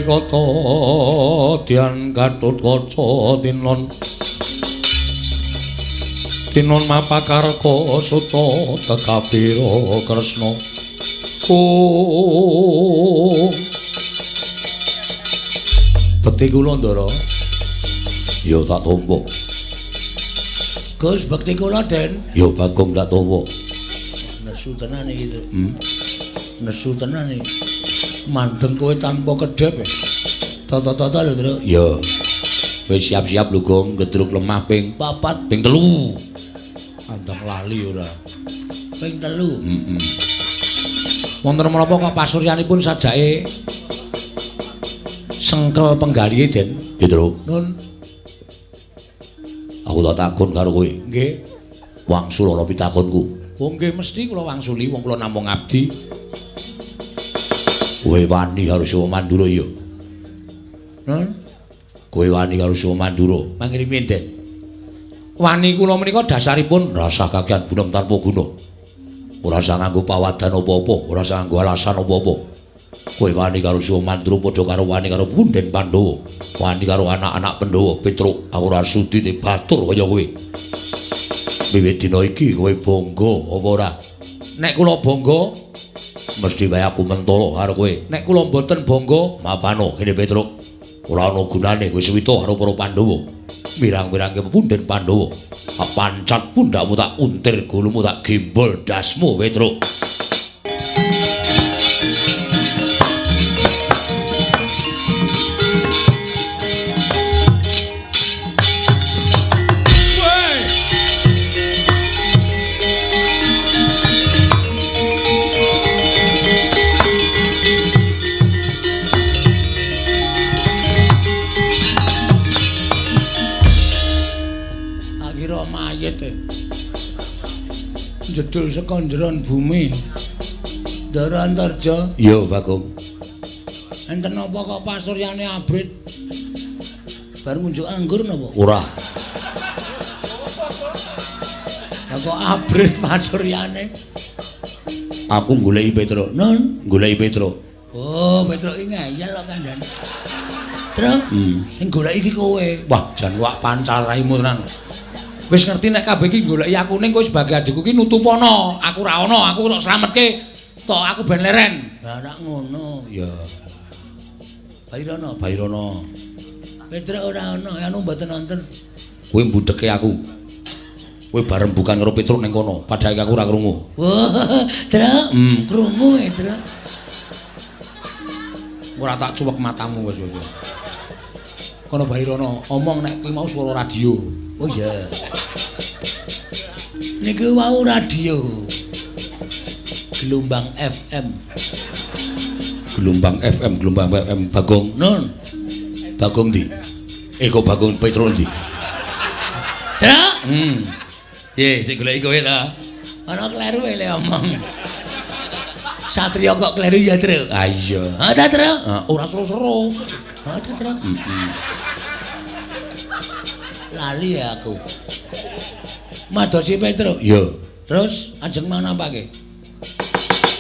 kata dian Gatut Kaca tinon mapakarka suta tekapira Kresna bekti kula Ndara ya tak tampa Gus bekti kula Den ya Bagong tak tampa nesu tenan iki nesu tenan iki mandeng kowe tanpa kedhep tata-tata lho Ndra ya wis siap-siap lho Gong gedruk lemah ping 4 ping 3 andang lali ora ping 3 wonten menapa kok pasuryanipun sajake sengkel penggalihe Den Ndra nun aku tak takon karo kowe nggih wangsul ana pitakonku oh nggih mesti kula wangsuli wong kula namung abdi kowe wani karo Siwa Mandura ya nun kowe wani karo Siwa Mandura mangkene pinten wani kula menika dasaripun rasa kakehan gunem tanpa guna ora usah nganggo pawadan apa-apa ora usah nganggo alasan apa-apa kowe wani karo Siwa Mandura padha karo wani karo Punden Pandhawa wani karo anak-anak Pandhawa Petruk aku ora sudi batur kaya kowe wiwit dina iki kowe bangga apa ora nek kula bangga mesti wae aku mentolo karo kowe nek kula mboten bangga mapano kene Petruk ora ana gunane kowe suwita karo para Pandhawa mirang-mirangke Punden Pandhawa pancat pundakmu tak untir gulumu tak gembol dasmu Petruk jedul saka njeron bumi Ndara Antarja iya Bagong enten apa kok pasuryane abrit bar ngunjuk anggur napa ora kok abrit pasuryane aku goleki Petruk nun goleki Petruk oh Petruk iki ngayal kok kandhane terus sing goleki iki kowe wah jan wak pancaraimu tenan wis ngerti nek kabeh iki goleki aku ning kowe sebagai adikku iki nutupono aku ra ono aku kok slametke tok aku ben leren lah nek ngono ya Bairono Petruk ora ono anu mboten wonten kowe mbudheke aku kowe bareng bukan karo Petruk ning kono padahal aku ora krungu wah Truk krungu Truk ora tak cuwek matamu wis kono Bairono omong nek kowe mau swara radio oh iya niku wau radio gelombang FM Bagong nun Bagong ndi kok Bagong Petruk ndi Truk ye sik goleki kowe ta ana kleru le omong Satria kok kleru ya Truk ah iya ta Truk ora sero-sero ta Truk lali ya aku madosi Petruk iya terus ajeng mana pake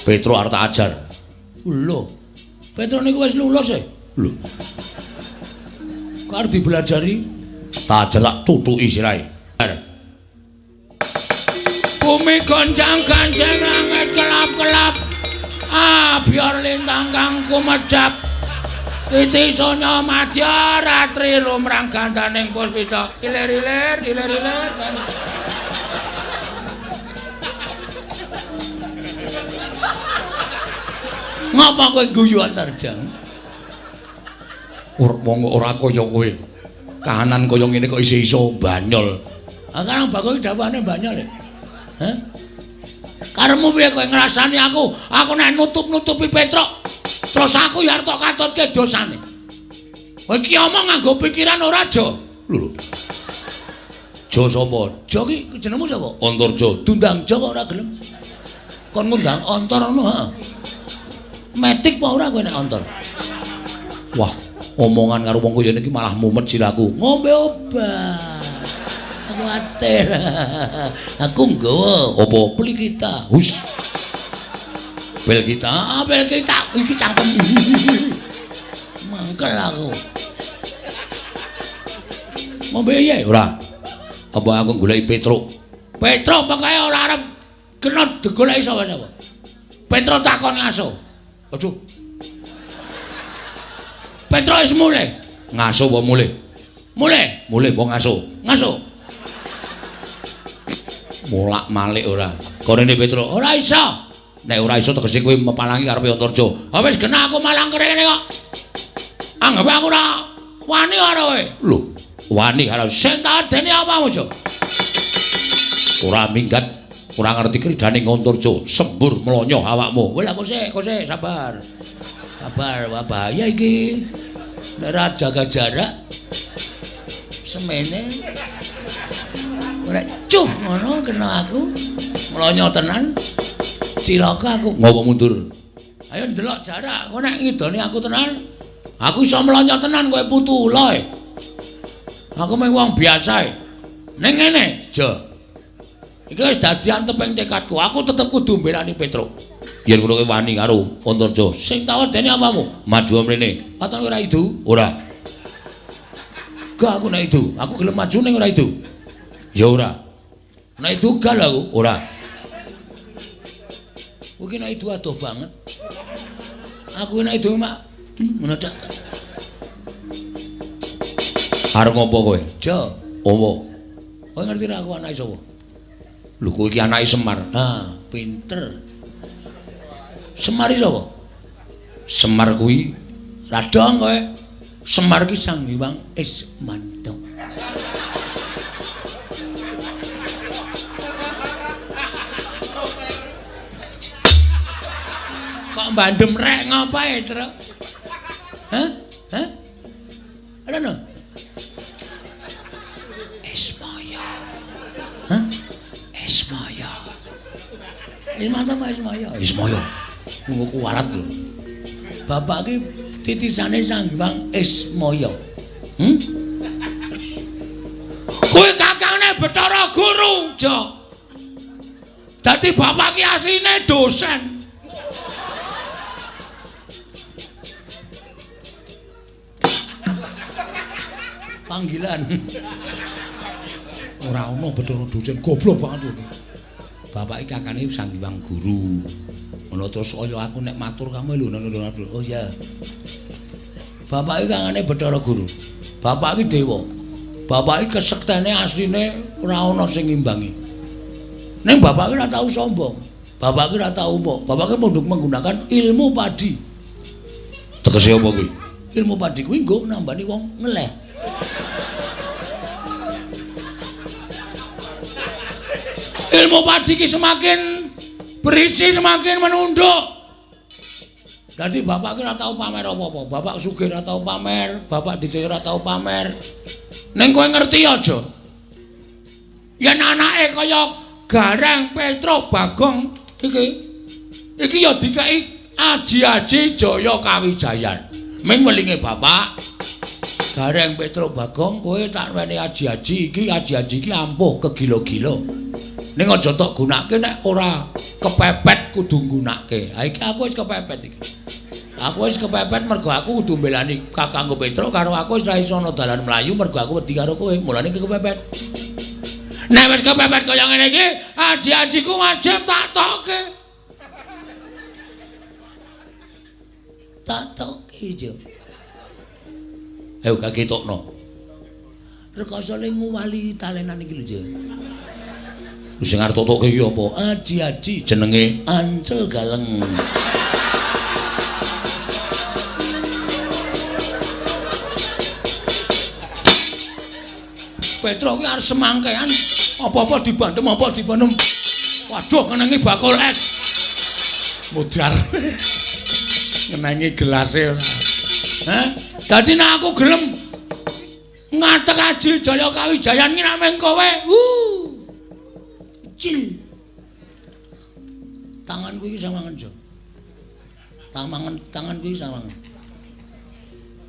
Petruk arep tak ajar lho Petruk niku wis lulus e lho kok arep dibelajari tak ajar tak tutuki sirahe bumi goncang-gancing langit kelap-kelap biar lintang kang kumedhap Titi sonya madya ratri lumrang gandaning puspita ilir-ilir ngapa kowe guyu Antarja ora kaya kowe kahanan kaya ngene kok isih iso banyol karang Bagong dawane banyol heh karemu piye kowe ngrasani aku nek nutup-nutupi Petruk terus aku ya arep katutke dosane. Kowe iki omong nganggo pikiran ora, Jo? Lho. Jo sapa? Jo ki jenengmu sapa? Antarja. Dundang Jo kok ora gelem. Kon ngundang Antar ngono, ha. Metik apa ora kowe nek Antar? Wah, omongan karo wong kaya niki malah mumet siraku. Ngombe obat. Aku ater. Aku nggawa apa plikita. Hus. Bel kita iki cangkem. cekel aku. Mau piye ora? Apa aku goleki Petruk? Petruk pokoke ora arep kena digoleki sapa-sapa. Petruk takon ngaso. Aduh. Petruk wis mulih. Ngaso apa mulih? Mulih, mulih apa ngaso? Ngaso. Molak-malik ora. Korene Petruk, ora iso. Nek ora iso tegese kowe mepalangi karepe Antarja. Ha wis genah aku malang kene kok. Anggep aku ora wani karo kowe. Lho, wani karo sing tak dene apa mojo? Ora minggat, ora ngerti kridane Antarja, sembur melonyo awakmu. Wis aku sik, sabar. Sabar, wah bahaya iki. Nek ora jaga jarak semene ora cuh ngono kena aku. Melonyo tenan. Cilaka aku. Ngopo mundur? Ayo ndelok jarak. Kok nek ngidoni aku tenan, aku iso melonyo tenan kowe putu ula. Aku mung wong biasa. Ning ngene, Jo. Iki wis dadi anteping tekadku. Aku tetep kudu mbelani Petruk. Yen kowe wani karo Antarja, sing tak wedeni apamu? Maju mrene. Katon ora idu? Ora. Gak aku nek idu. Aku gelem maju ning ora idu. Ya ora. Nek idu gal aku, ora. Kowe nek idu adoh banget. Aku nek idu mak menedak. Arep ngopo kowe? Jo. Apa? Kowe ngerti ra aku anake sapa? Lho kowe iki anake Semar. Ha, pinter. Semar iki sapa? Semar kuwi radong kowe. Semar ki Sang Hyang Ismanta. Kok bandem rek ngapae, Truk? Hah? Hah? Ada no? Ismaya. Hah? Ismaya. Ismanta apa Ismaya? Ismaya. Tunggu kualat lho. Bapak ki titisane Sang Hyang Ismaya. Kowe kakangne Bathara Guru, Jo. Dadi bapak ki asline dosen. Panggilan. Ora ono Bathara dosen, goblok banget lho. Bapak iki kakane Sang Hyang Guru. Ono terus kaya aku nek matur kamu lho ngono. Oh ya. Bapak iki kakane Bathara Guru. Bapak iki dewa. Bapak iki kesektene asline ora ana sing ngimbangi. Ning bapak iki ora tau sombong. Bapak iki ora tau umuk. Bapak iki menggunakan ilmu padi. Tegese apa kuwi? Ilmu padi kuwi nggo nambani wong ngeleh. Ilmu padi ki semakin berisi semakin menunduk. Dadi bapak ki ora tau pamer apa-apa. Bapak sugih ora tau pamer, bapak dicek ora tau pamer. Ning kowe ngerti aja. Yen anake kaya Gareng Petruk Bagong iki ya dikai aji-aji Jaya Kawijayan. Ming welinge bapak Gareng Petruk Bagong kowe tak weni aji-aji iki ampuh kegilo-gilo. Ning aja tok gunake nek ora kepepet kudu nggunake. Ha iki aku wis kepepet iki. Aku wis kepepet mergo aku kudu mbelani Kakangku Petruk karo aku wis ra iso ana dalan mlayu mergo aku wedi karo kowe. Mulane iki kepepet. Nek wis kepepet kaya ngene iki, aji-ajiku wajib tak tokke. Tak tokke, Jo. Ayo gak ketokno. Rekoso le nguwali talenan iki lho, Jo. Sing arep totokke iki apa? Aji-aji jenenge Ancel Galeng. Petruk ki arep semangkean, apa-apa dibandem, apa dibandem. Waduh, ngenengi bakul es. Mudar. Ngenengi gelase. Hah? Dadi nek aku gelem ngatek aji Jaya Kawijayan ki namung kowe. Cil. Tanganku iki sawangen, Jo. Tanganku iki sawangen.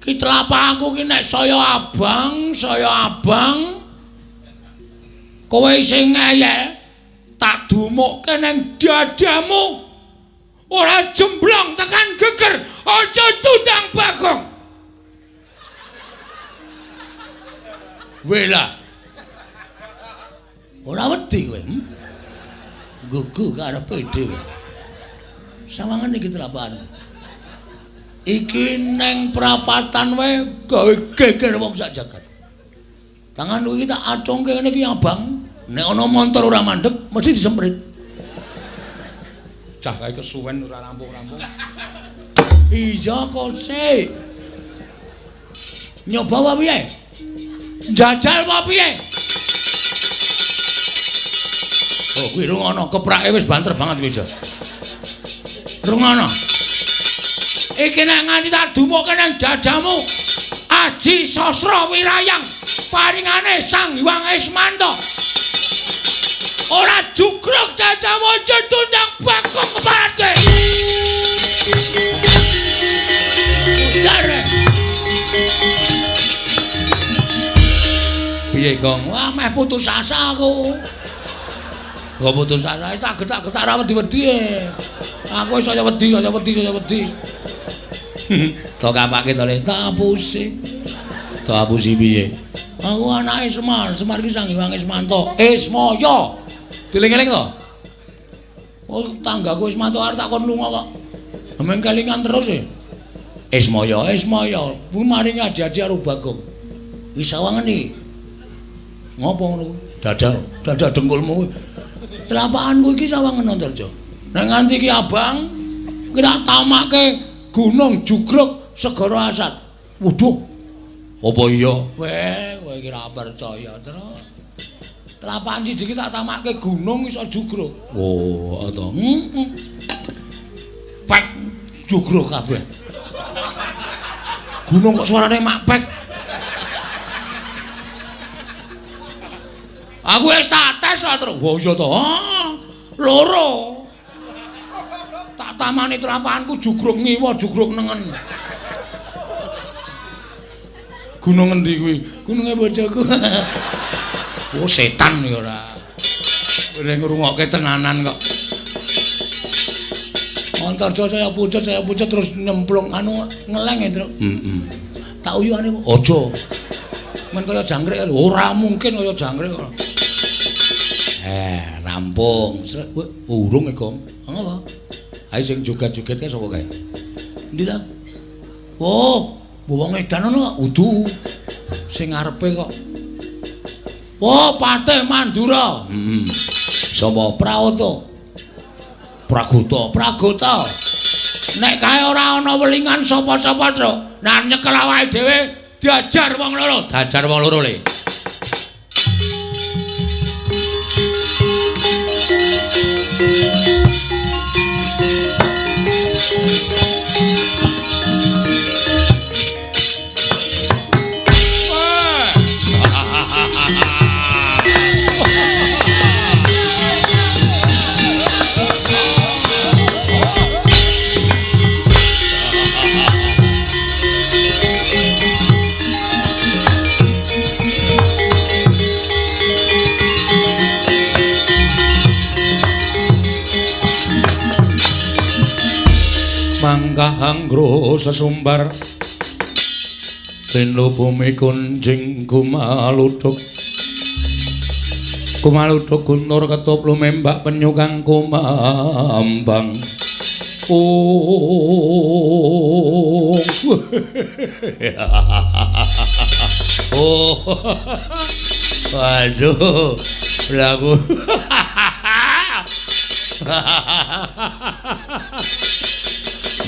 Ki tlapakku ki nek saya abang, kowe sing ngeyel tak dumukke ning dadamu. Ora jemblong tekan geger, aja tundang Bagong. Wela. Ora wedi kowe. Gugu karepe dhewe. Sawangan iki telapan. Iki neng prapatan wae gawe geger wong sak jagat. Tanganku iki tak acungke ngene iki Abang. Nek ana montor ora mandeg mesti disemprit. Cah kae kesuwen ora rampung-rampung. Iya kok sik. Nyoba apa piye? Njajal apa piye? Oh, kuwi rungono keprake wis banter banget wis. Rungono. Iki nek nganti tak dumukke nang dadamu. Aji Sasra Wirayang paringane Sang Hyang Ismanto. Ora jugruk dadamu aja tundang bakung keparake. Dare. Piye, Gong? Wah, meh putus asa aku. Kok putus asa tak getak-getak ra wedi-wedi. Aku wis saya wedi. Tok kapake to Le, tak apusi. Tak apusi piye? Aku anake Semar ki Sang Hyang Ismanto. Ismaya. Dieling-eling to? Oh, tanggaku Ismanto arep takon lunga kok. Men kelingan terus e. Ismaya. Kuwi mari ngaji-aji karo Bagong. Wis sawangen iki. Ngopo ngono? Dadak dengkulmu. Telapakanku iki sawangen Antarja. Nek nganti iki Abang ki tak tamake Gunung Jugruk Segara Asat. Waduh. Apa iya? Kowe iki ra percaya terus. Telapakan siji iki tak tamake gunung iso jugruk. Oh, to. Pek jugruk kabeh. Gunung kok suarane makpek. Aku wis tak tes terus. Wah iya to. Loro. Tak tamani telapakanku jugruk ngiwa, jugruk nengen. Gunung endi kuwi? Gununge bojoku. Oh setan ya ora. Ora ngrungokke tenanan kok. Antarja saya pucet terus nyemplung ngeleng ya, Truk. Tak uyuane aja. Men kaya jangkrik lho, ora mungkin kaya jangkrik kok. Rampung. Urung e, Gong. Ngopo? Ae sing joget-joget kae sapa kae? Endi ta? Oh, wong edan ono udu. Sing ngarepe kok. Oh, Patih Mandura. Sapa Pragota. Nek kae ora ana welingan sapa-sapa, Truk. Nah nyekel awake dhewe diajar wong loro. Le. Mangkahanggro sesumbar Rino bumi kunjing kumaluduk gunur ketup lumembak penyukang kumambang waduh lagu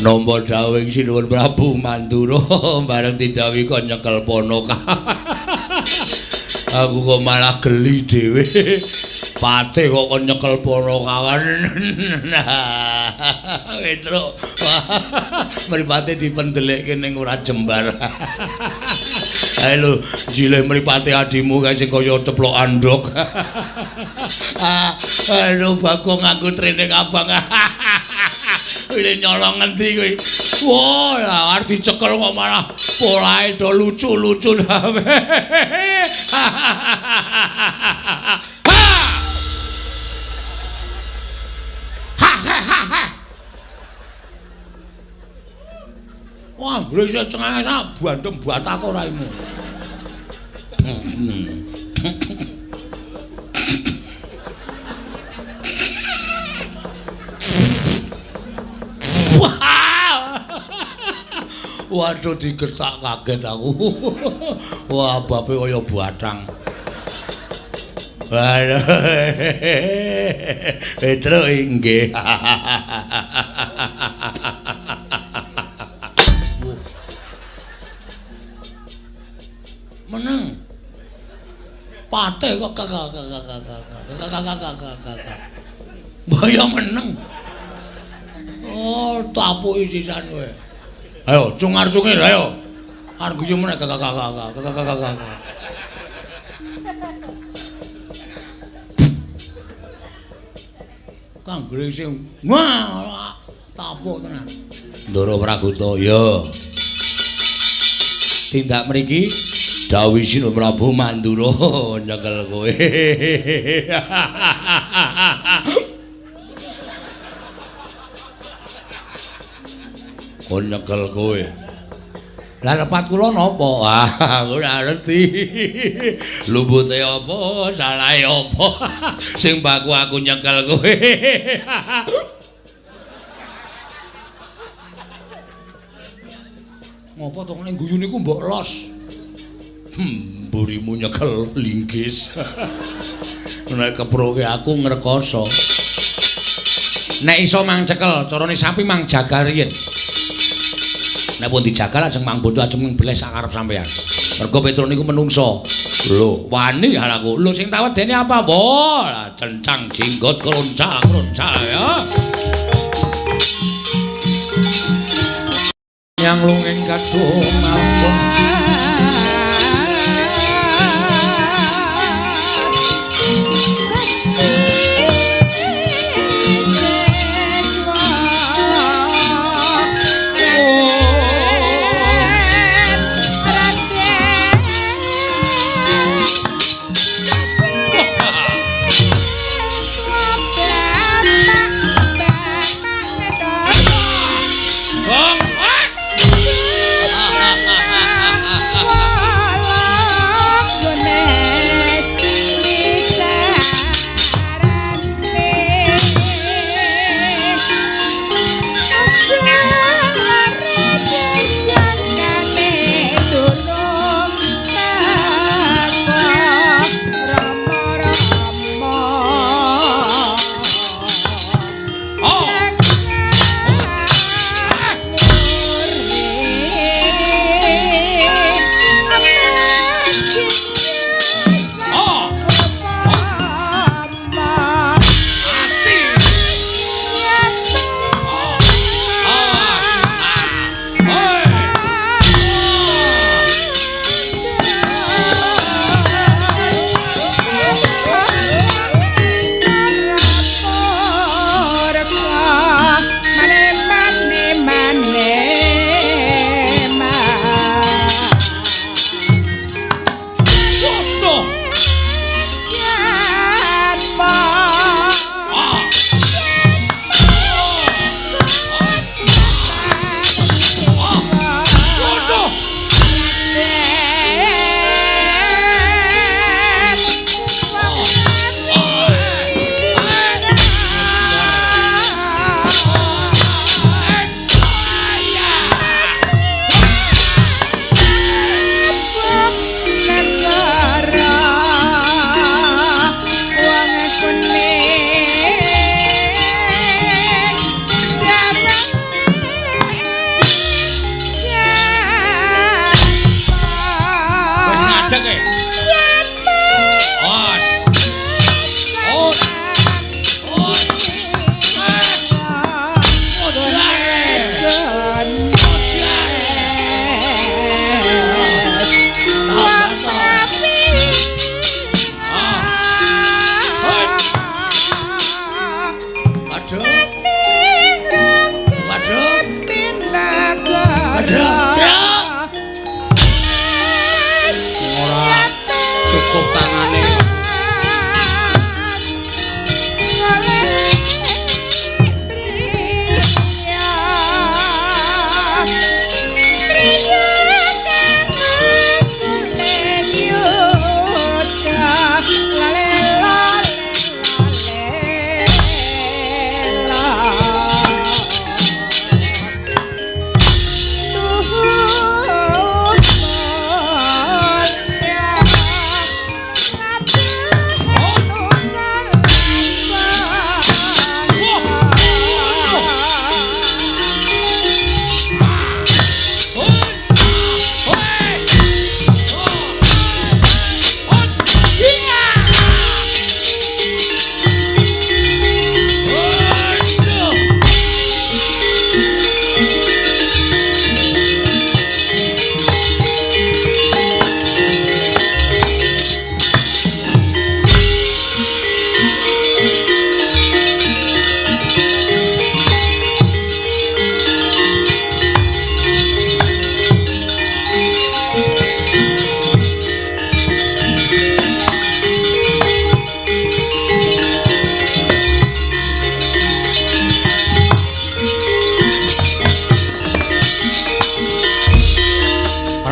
Nompo dawing Sinuwun Prabu Mandura bareng didhawuhi kok nyekel Ponoka. Aku kok malah geli dhewe. Patih kok nyekel Ponokawan. Petro. Mripate dipendelekke ning ora jembar. Ayo lho, jilih mripate adimu kae sing kaya ceplok andhok. Aduh Bagong aku trene Abang. Ini nyolong ngendi kuwi. Wah, arep dicekel kok malah polahe do lucu-lucu sampe. Wah, brisik cengenge sak bandem batak ora imu. Waduh digertak kaget aku. Wah, bape kaya batang. Waduh. Petro inggih. Meneng. Pate kok Mbaya meneng. Oh, tapuki sisan kowe. Ayo, cungar-cungir ayo. Arep guyu meneh Kang Grising. Wah, tapuk tenan. Ndara Praguta, ya. Tindak mriki dawuh Sinu Prabu Mandura nyekel kowe. Kon nyekel kowe. Lah lepat kula napa? Wah, ora ngerti. Lumbute apa, salahe apa? Sing baku aku nyekel kowe. Ngopo to ning guyu niku mbok los? Mburimu nyekel linggis. Nek keproke aku ngrekoso. Nek iso mang cekel, carane sapi mang jagal riyen. Nek pun dijagal ajeng mang bodo ajeng mbleh sak arep sampean. Mergo Petro niku menungso. Lho, wani aku. Lho sing tak wedeni apa, Bo? Cencang jenggot kroncal ya. Yang lungeng kadung mampung.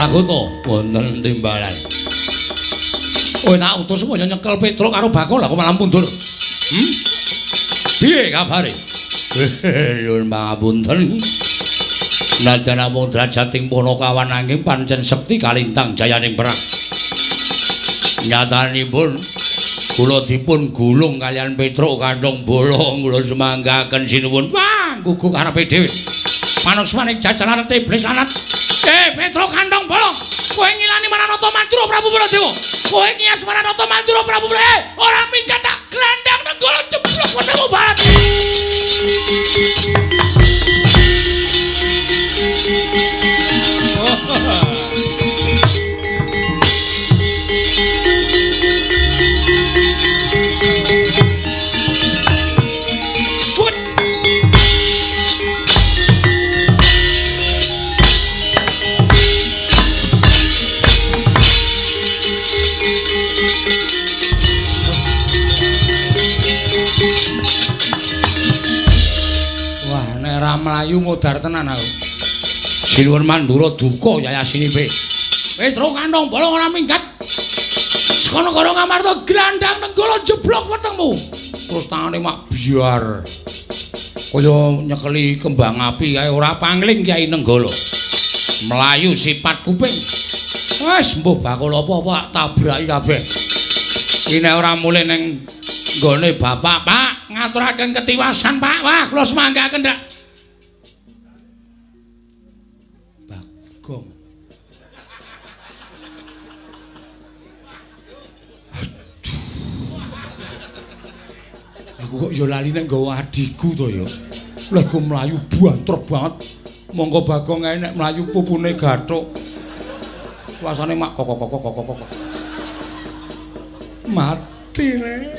Anggota wonten timbalan. Kowe tak utus supaya nyekel Petro karo Bakul, lah kok malah mundur. Piye kabare? Nuwun pangapunten. Najan namung drajating Punakawan nanging pancen sekti kalintang jayaning perang. Nyatanipun kula dipun gulung kalian Petro kandhong bolong kula semanggaken sinuwun gugu karepe dhewe. Manungsmaning jajanan iblis lanat. Petro kandhong bolong. Kowe ngilani Maranata Mantura Prabu Baladewa. Kowe ngias Maranata Mantura Prabu Baladewa. Ora minggat tak glandang nenggala jeblok wetemu barat. Melayu modar tenan aku. Sinuwun Mandura duka yayasinipe. Petro kandhong bolong ora minggat. Sekono karo Ngamarta glandang nenggala jeblok wetengmu. Terus tangane mak biar. Kaya nyekeli kembang api kae ora pangling Kyai Nenggala. Melayu sipat kuping. Wes mbuh bakul apa-apa tabraki kabeh. Ini ora mulih ning nggone bapak, Pak. Ngaturaken ketiwasan, Pak. Wah, kula semanggaken ndak. Aku kok ya lali nek nggawa adikku to ya. Lha ku mlayu banter banget. Monggo Bagong ae nek mlayu pupune gathuk. Suasane mak kok. Mati le.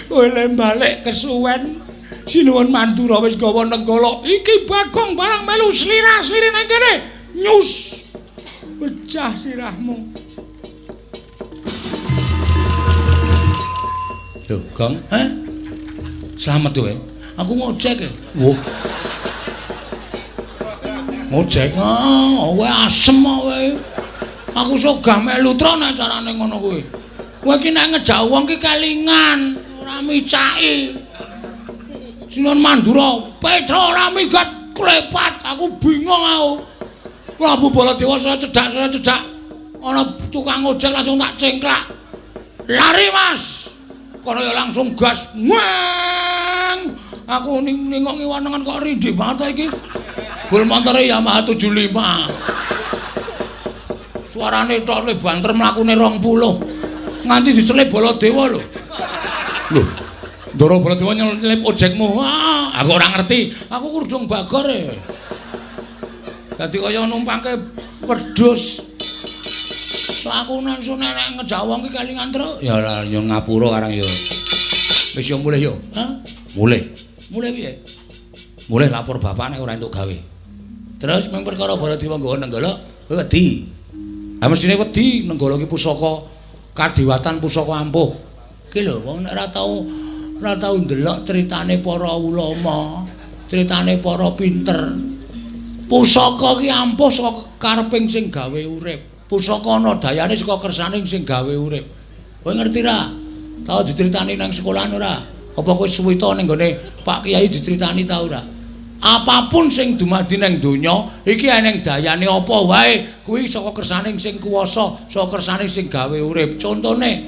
Kowe le balik kesuwen. Sinuwun Mandura wis gawa nenggala. Iki Bagong barang melu slira-sliri nang kene. Nyus. Pecah sirahmu. Lho, Gong, selamat tuh, aku ngojek ya. Wah. Ngojek, kowe asem kowe. Aku sok gak melu tro nek carane ngono kuwi. Kowe iki nek ngejak wong ki kelingan, ora micaki. Sinuwun Mandura, Petro ora minggat klepat, aku bingung aku. Prabu Baladewa saya cedak. Ana tukang ngojek langsung tak cengklak. Lari, Mas. Kono ya langsung gas. Weng. Aku nengok ngiwanengan kok rindih banget iki. Bul montore Yamaha 75. Suarane tok le banter mlakune 20. Nganti diselip Baladewa lho. Lho. Ndara Baladewa nyelip ojekmu. Aku ora ngerti. Aku kurdung bagor e. Dadi kaya numpangke wedhus. Aku langsung nek ngejawang ki kelingan truk. Ya ora yo ngapura karang yo. Wis yo mulih yo. Hah? Mulih. Mulih piye? Mulih lapor bapak nek ora entuk gawe. Terus mung perkara Baladewa nggawa nenggala, kowe wedi. Ha mestine wedi nenggala ki pusaka kadewatan pusaka ampuh. Ki lho wong nek ora tau ndelok critane para ulama, critane para pinter. Pusaka ki ampuh saka kareping sing gawe urip. Pusaka ana dayane saka kersaning sing gawe urip. Kowe ngerti ra? Tau dicritani nang sekolahan ora? Apa kowe suwita ning gone Pak Kiai dicritani ta ora? Apapun sing dumadi ning donya iki eneng dayane apa wae kuwi saka kersaning sing kuwasa, saka kersaning sing gawe urip. Contone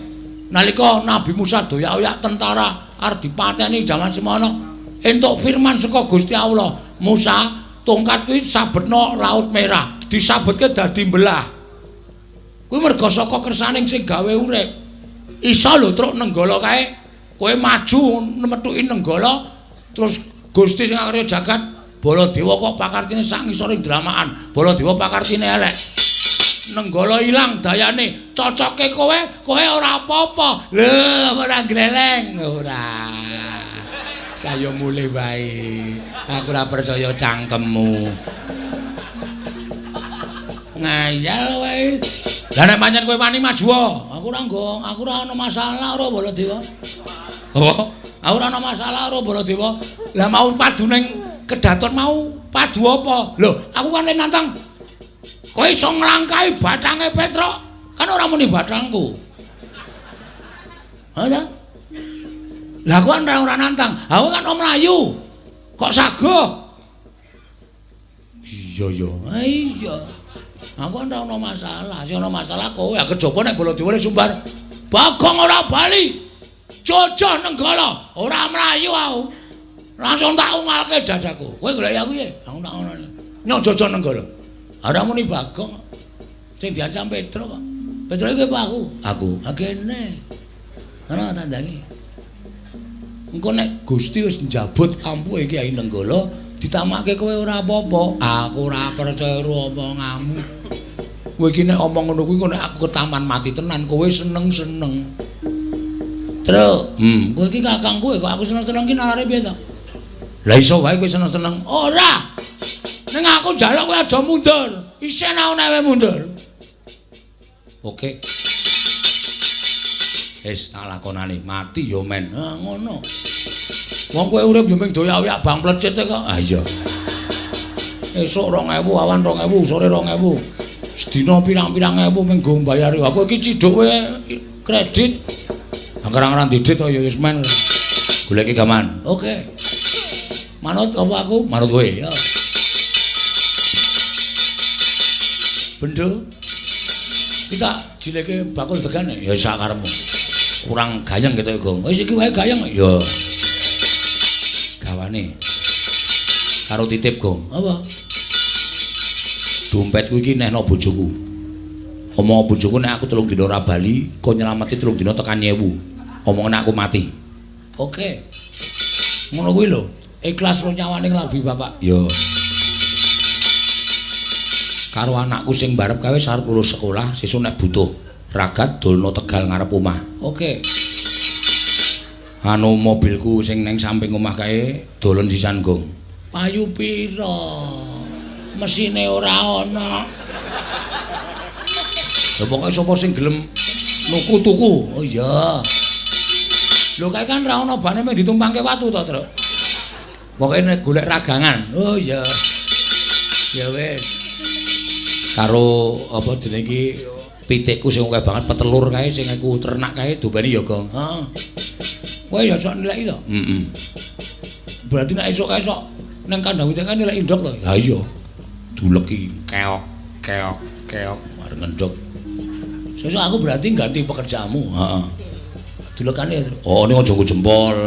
nalika Nabi Musa doyak-oyak tentara arep dipateni jaman semono entuk firman saka Gusti Allah, Musa, tongkat kuwi sabetna Laut Merah, disabetke dadi mbelah. Kuwi merga saka kersaning sing gawe urip. Isa lho truk nenggala kae, kowe maju metuki nenggala terus Gusti sing ngarya jagat Baladewa kok pakartine sak ngisoring dramaan. Baladewa pakartine elek. Nenggala ilang dayane, cocoke kowe ora apa-apa. Lho, ora gleleng, ora. Saya mulih wae. Aku ora percaya cangkemmu. Ngayal wae. Lah nek pancen kowe wani maju, aku ora ana masalah karo Baladewa. Oh, aku ora ana masalah karo Baladewa. Lah mau padu ning kedaton mau padu apa? Lho, aku kan nantang Kowe iso nglangkai bathange Petruk, kan ora muni bathangku. Ha ta? Lah kok ora nantang. Aku kan om Melayu. Kok sago? Iya ya. Ah iya. Aku ora ono masalah. Sing ono masalah kowe ya kejaba nek bola diwene sumbar. Bagong ora bali. Jojo nenggala, ora Melayu aku. Langsung tak ungalke dadaku. Kowe golek aku piye? Aku tak ngono. Nyok jojo nenggala. Ora muni Bagong. Sing diancam Petruk kok. Petruk iki aku. Aku. Akene. Ana tandangi. Engko nek Gusti wis njabut ampuhe Kyai Nenggala, ditamake kowe ora apa-apa. Aku ora percaya omonganmu. Kowe iki nek omong ngono kuwi engko nek aku ketaman mati tenan, kowe seneng-seneng. Truk, kowe iki kakangku kok aku seneng-seneng ki nalare piye to? Lah iso wae kowe seneng-seneng. Ora. Ning aku njaluk kowe aja mundur. Isen ae mundur. Oke. Wis tak lakonane mati ya men. Ha ngono. Wong kowe urip yo ming doyak-oyak bang plecit kok. Ah iya. Esuk 2000, awan 2000, sore 2000. Sedina pirang-pirang ewu ming go mbayar. Aku iki ciduk kowe kredit. Angger-anggeran didit kok ya wis men. Goleki gaman. Oke. Manut apa aku? Manut kowe. Ya. Bendo. Kita jileke bakul degan ya sak karepmu. Kurang gayeng gitu Gong. Wis iki wae gayeng ya. Gawane. Karo titip Gong. Apa? Dompetku iki nehno bojoku. Omong bojoku nek aku 3 dina ora bali, kok nyelamati 3 dina tekan 1000. Omongane aku mati. Oke. Ngono kuwi lho. Ikhlas ro nyawane nglabi Bapak. Ya. Karo anakku sing barep kae arep lulus sekolah, sesuk nek butuh ragat dolno Tegal ngarep omah. Oke. Anu mobilku sing ning samping omah kae dolen sisan Gong. Payu pira? Mesine ora ana. Lha pokoke sapa sing gelem nuku tuku? Oh iya. Lho kae kan ra ana bane mung ditumpangke watu to, Truk. Pokoke nek golek ragangan. Oh iya. Ya wis. Karo apa jenenge iki pitikku sing akeh banget petelur kae sing aku ternak kae dobane ya, Gong. Heeh. Kowe ya sok nilai to? Heeh. Berarti nek esuk-esuk nang kandang wit kan nilai ndok to? Ha iya. Duleki keok keok keok arep ngendok. Sesuk aku berarti ganti pekerjaanmu. Heeh. Dulekane oh ning aja nggo jempol.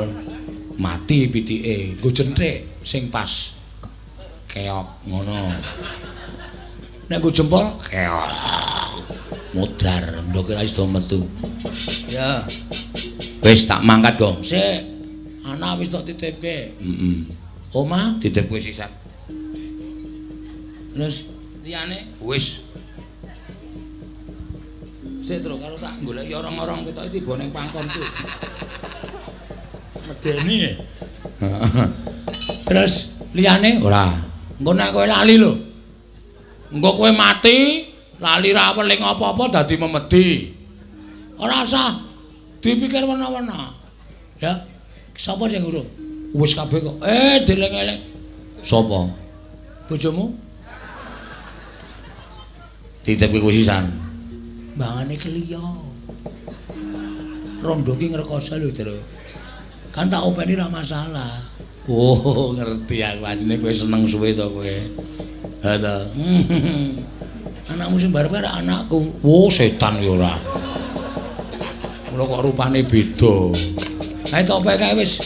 Mati pitike. Nggo jenthik sing pas. Keok ngono. Nek nggo jempol keok. Modar ndok ora iso metu. Ya. Wis tak mangkat, Gong. Sik. Ana wis tak titipke. Heeh. Oma titip kowe sisan. Terus liyane wis. Sik terus karo tak goleki orang-orang ketok tiba ning pangkonku. Medeni. Terus liyane ora. Engko nek kowe lali lho. Engko kowe mati, lali ra weling apa-apa dadi memedi. Ora usah dipikir wena-wena. Ya. Sapa sing urung? Wis kabeh kok. Deleng-eleng. Sapa? Bojomu? Titip kowe sisan. Mbangane kliya. Rondo ki ngrekoso lho, Tru. Kan tak openi ra masalah. Oh, ngerti aku. Ajine kowe seneng suwe to kowe. Ha ta. Anakmu sing barep karo anakku. Oh, setan ya ora. Mula kok rupane beda. Ae tok kae wis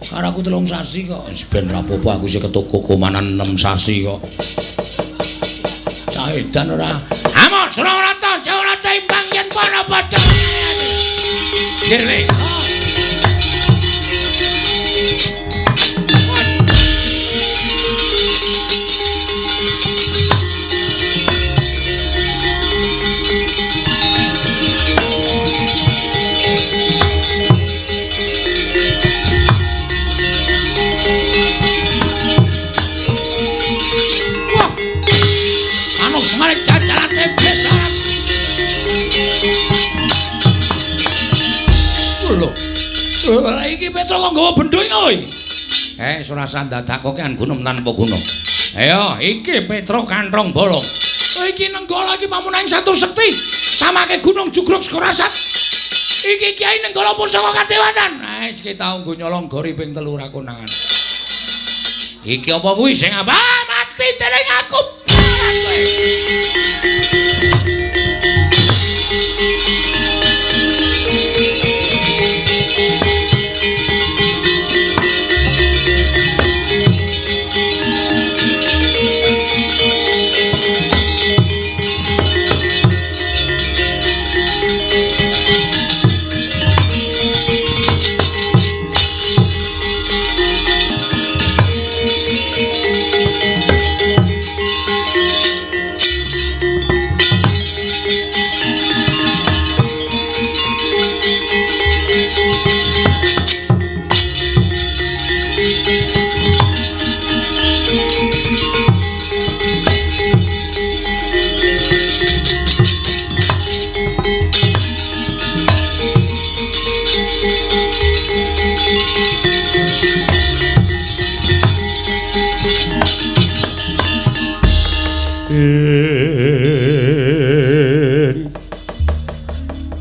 karo aku 3 sasi kok. Wis ben rapopo aku sing ketoko komanan 6 sasi kok. Cah edan ora. Amok Surawarta, Jawata imbang yen para padha. Dirwe. Lha iki Petruk kok nggawa bendho iki kowe. Surasa dadakoke an gunung tanpa gunung. Ayo iki Petruk kanthong bolong. Iki Nenggala iki pamunaing satu sekti. Samake Gunung Jugruk Sekorasat. Iki Kyai Nenggala Pusaka Kadewanan. Wis kita nggo nyolong gori ping 3 ra konangan. Iki apa kuwi sing apa mati dening aku.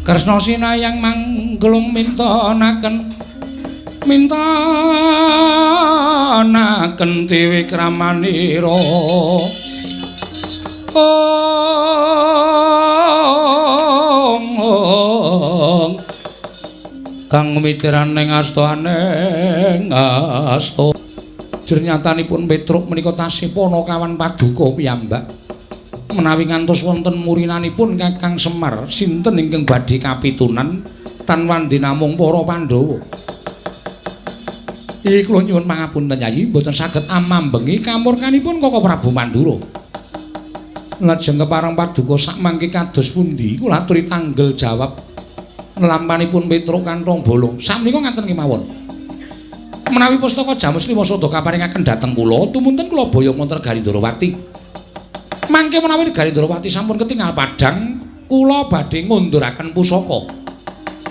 Kresna sinayang manggelung mintanaken dewi kramanira kang mitiraning astaneng asta jernyatanipun Petruk menika tasih Panakawan Paduka piyambak menawi ngantos wonten murinanipun Kakang Semar sinten ingkang badhe kapitunan tan wandi namung para Pandhawa. Iki kula nyuwun pangapunten Yayi mboten saged amambengi kamurkanipun Koko Prabu Mandura. Lajeng kepareng Paduka sak mangke kados pundi kula aturi tanggel jawab lampanipun Petruk kantong bolong. Sakmenika ngaten kemawon. Menawi pustaka Jamus Lima Sada kaparingaken dhateng kula tumunten kula boyong wonten Garindrawati. Mangke menawi Garindrawati sampun ketingal padhang, kula badhe ngunduraken pusaka.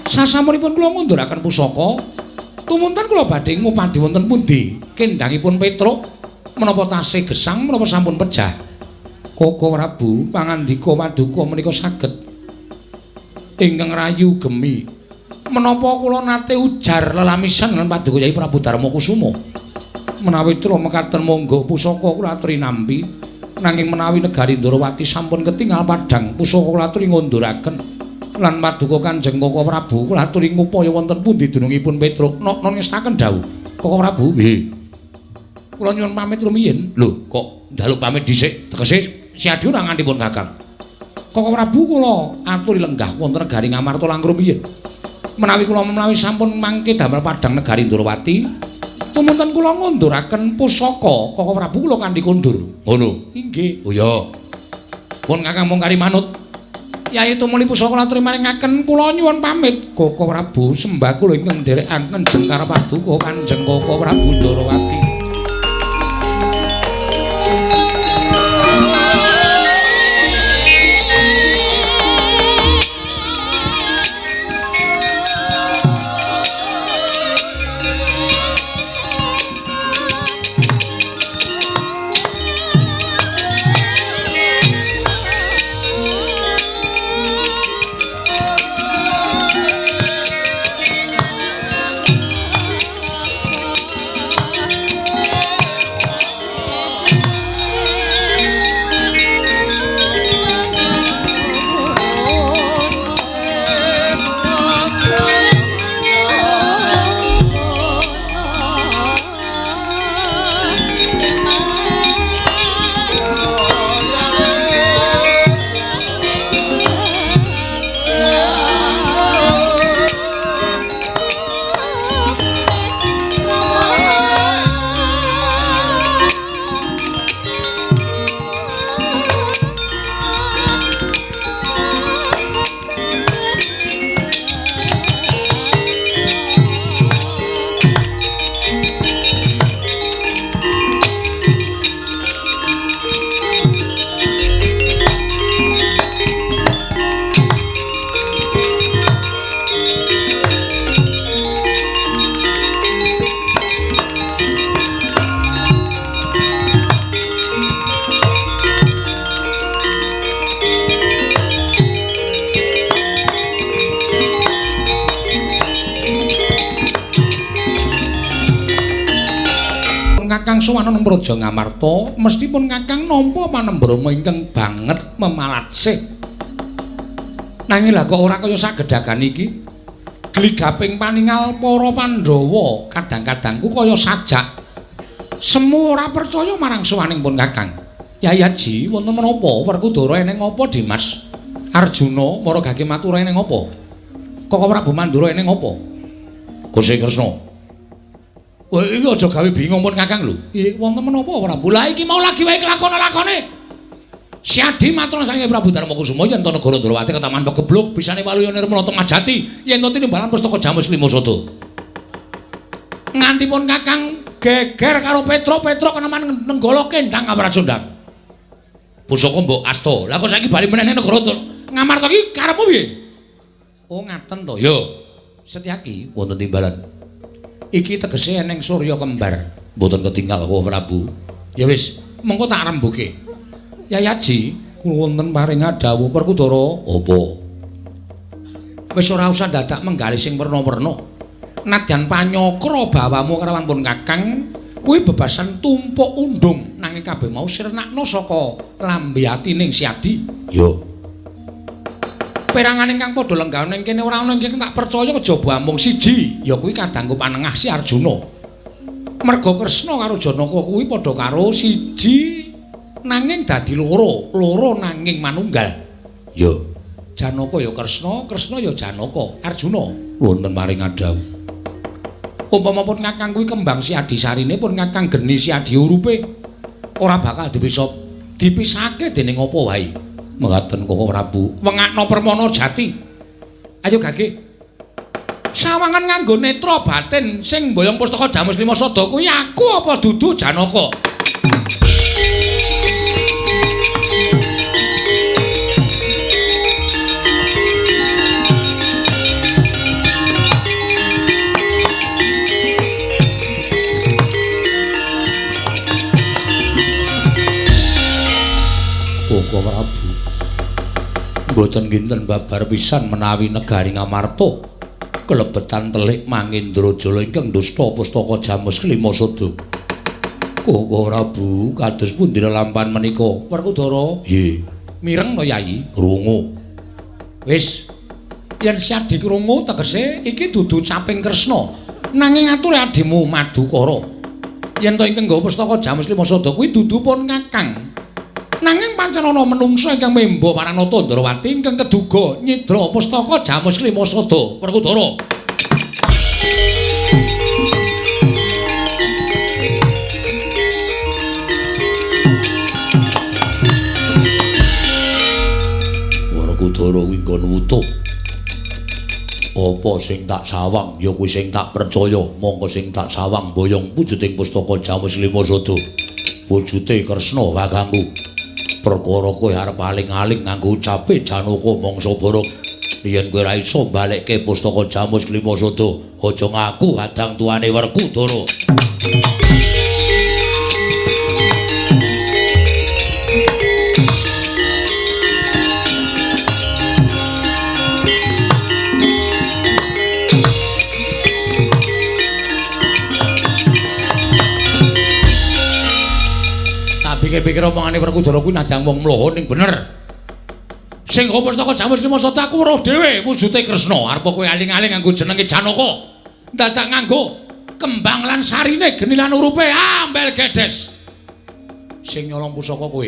Sasampunipun kula ngunduraken pusaka, tumunten kula badhe ngupadi wonten pundi kendhangipun Petruk menapa tasih gesang menapa sampun pejah. Koko Prabu pangandika Paduka menika saged ingkang rayu gemi. Menapa kula nate ujar lelamisan lan Paduka Yai Prabu Darmakusuma. Menawi tra mekaten monggo pusaka kula aturi nampi. Nanging menawi Garindrawati sampun ketingal padhang pusaka kula aturi ngunduraken lan Paduka Kanjeng Koko Prabu kula aturi ngupaya wonten pundi dunungipun Petruk non ngestaken dawuh Koko Prabu nggih kula nyuwun pamit rumiyin lho kok njaluk pamit dhisik tegese siadi ora ngantipun Kakang Koko Prabu kula aturi lenggah wonten negari Ngamarta langkung rumiyin menawi kula menawi sampun mangke damel padhang Garindrawati tumunten kula ngunduraken pusaka Koko Prabu kula kanthi kondur. Ngono. Inggih. Oh ya. Pun Kakang mung kari manut. Yai tumuli pusaka kula aturi maringaken kula nyuwun pamit. Koko Prabu sembah kula ingkang nderekaken Jengkar Paduka Kanjeng Koko Prabu Ndarawati. Kakang sowan ing Praja Ngamarta, mesti pun Kakang nampa panembrama ingkang banget memalatse. Nanging lha kok ora kaya sagedhagan iki? Gligaping paningal para Pandhawa kadang-kadangku kaya sajak. Semu ora percaya marang sowaning pun Kakang. Yai Haji, wonten menapa Werkudara eneng apa Dimas? Arjuna maragake matur eneng apa? Koko Prabu Mandura eneng apa? Gusti Kresna. Kowe iki aja gawe bingung pun Kakang lho. Nggih, wonten menapa Prabu? Lah iki mau lagi wae kelakon-lakone. Siadi matur saking Prabu Darmakusuma yen to negara Ndrawati ketaman pegebluk bisane waluyane Nirmala Majati yen to tinimbalan pustaka Jamus Limasada. Nganti pun Kakang geger karo Petra keneman nenggala kendhang Kamrajondang. Pusaka mbok asta. Lah kok saiki bali meneh negara Ngamarta iki karepmu piye? Oh ngaten to. Ya. Setyaki wonten timbalan. Iki tegese eneng Surya kembar, mboten ketinggal kok Prabu. Ya wis, mengko tak rembuke. Yai Haji, kula wonten paring dawuh Werkudara. Apa? Wis ora usah dadak menggali sing werna-werna. Nadyan panyokra bawamu karawan pun Kakang, kuwi bebasan tumpuk undung nanging kabeh mau sirnakna saka lambe atining Siadi. Ya. Perangan ingkang padha lenggah ning kene ora ana ingkang tak percaya kejaba mung siji, ya kuwi kadangku panengah si Arjuna. Merga Kresna karo Janaka kuwi padha karo siji nanging dadi loro nanging manunggal. Ya, Janaka ya Kresna, Kresna ya Janaka, Arjuna wonten maring dawuh. Umpama pun Kakang kuwi kembang Siadi sarine pun Kakang geni Siadi urupe, ora bakal dipisahake dening apa wae. Mekaten Koko Prabu, wengakna permana jati. Ayo Gage. Sawangan nganggo netra batin sing mboyong pustaka Jamus Limasada kuwi aku apa dudu Janaka? Koko Prabu. Boten kinten babar pisan menawi negari Ngamarta kelebetan telik Mangindrajala ingkang dusta pustaka Jamus Limasada. Koko Prabu kados pundi lelampahan menika? Werkudara. Nggih. Mireng to Yai? Krungu. Wis. Yen Siadi krungu tegese iki dudu caping Kresna. Nanging atur adimu Madukara. Yen to ingkang nggawa pustaka Jamus Limasada kuwi dudu pun Kakang. Nanging pancen ana menungsa ingkang memba Paranata Ndrawati ingkang keduga nyidra pustaka Jamus Limasada. Werkudara. Werkudara wingkon wutuh. Apa sing tak sawang ya kuwi sing tak percaya. Monggo sing tak sawang boyong wujuding pustaka Jamus Limasada. Wujude Kresna kakangku. Perkara kowe arep aling-aling nganggo ucape Janaka mangsa borok. Yen kowe ora iso balekke pustaka Jamus Limasada, aja ngaku kadang tuane Werkudara. Pikir-pikir omongane Werkudara kuwi nadang wong mloho ning bener. Sing nggawa pustaka Jamus Limasada aku weruh dhewe wujude Kresna. Arep kowe aling-aling nganggo jenenge Janaka. Dadak nganggo kembang lan sarine geni lan urupe ambel gedes. Sing nyolong pusaka kowe.